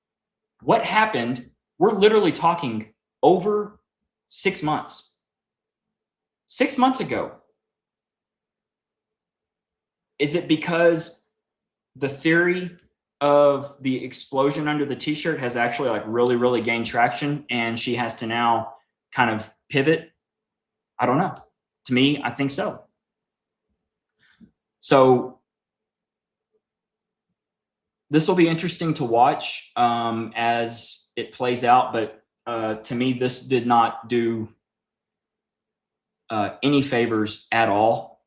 What happened? We're literally talking over 6 months. 6 months ago. Is it because the theory of the explosion under the t-shirt has actually like really, really gained traction and she has to now kind of pivot? I don't know. To me, I think so. So this will be interesting to watch as it plays out. But to me, this did not do any favors at all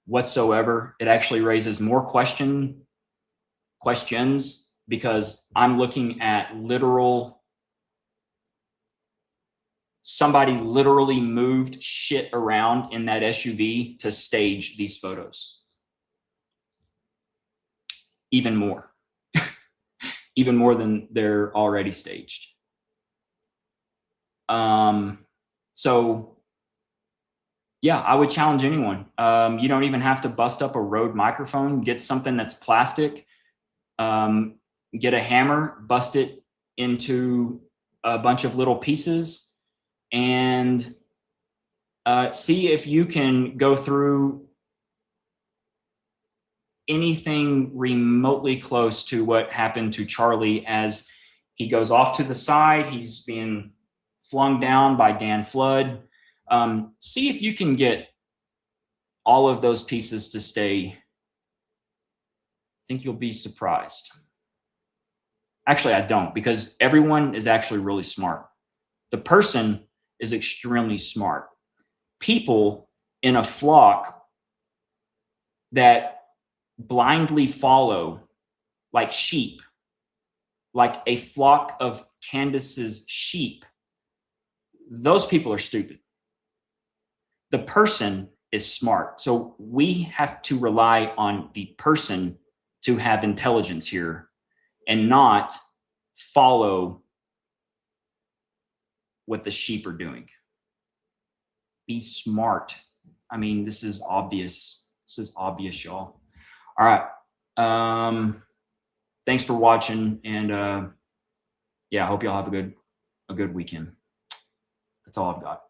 whatsoever. It actually raises more questions because I'm looking at somebody literally moved shit around in that SUV to stage these photos. Even more. Even more than they're already staged. So yeah, I would challenge anyone. You don't even have to bust up a Rode microphone. Get something that's plastic. Get a hammer, bust it into a bunch of little pieces, and see if you can go through anything remotely close to what happened to Charlie as he goes off to the side. He's being flung down by Dan Flood. See if you can get all of those pieces to stay. I think you'll be surprised. Actually, I don't, because everyone is actually really smart. The person is extremely smart. People in a flock that blindly follow like sheep, like a flock of Candace's sheep, those people are stupid. The person is smart. So we have to rely on the person to have intelligence here and not follow what the sheep are doing. Be smart. I mean, this is obvious. This is obvious, y'all. All right. Thanks for watching, and yeah, I hope y'all have a good weekend. That's all I've got.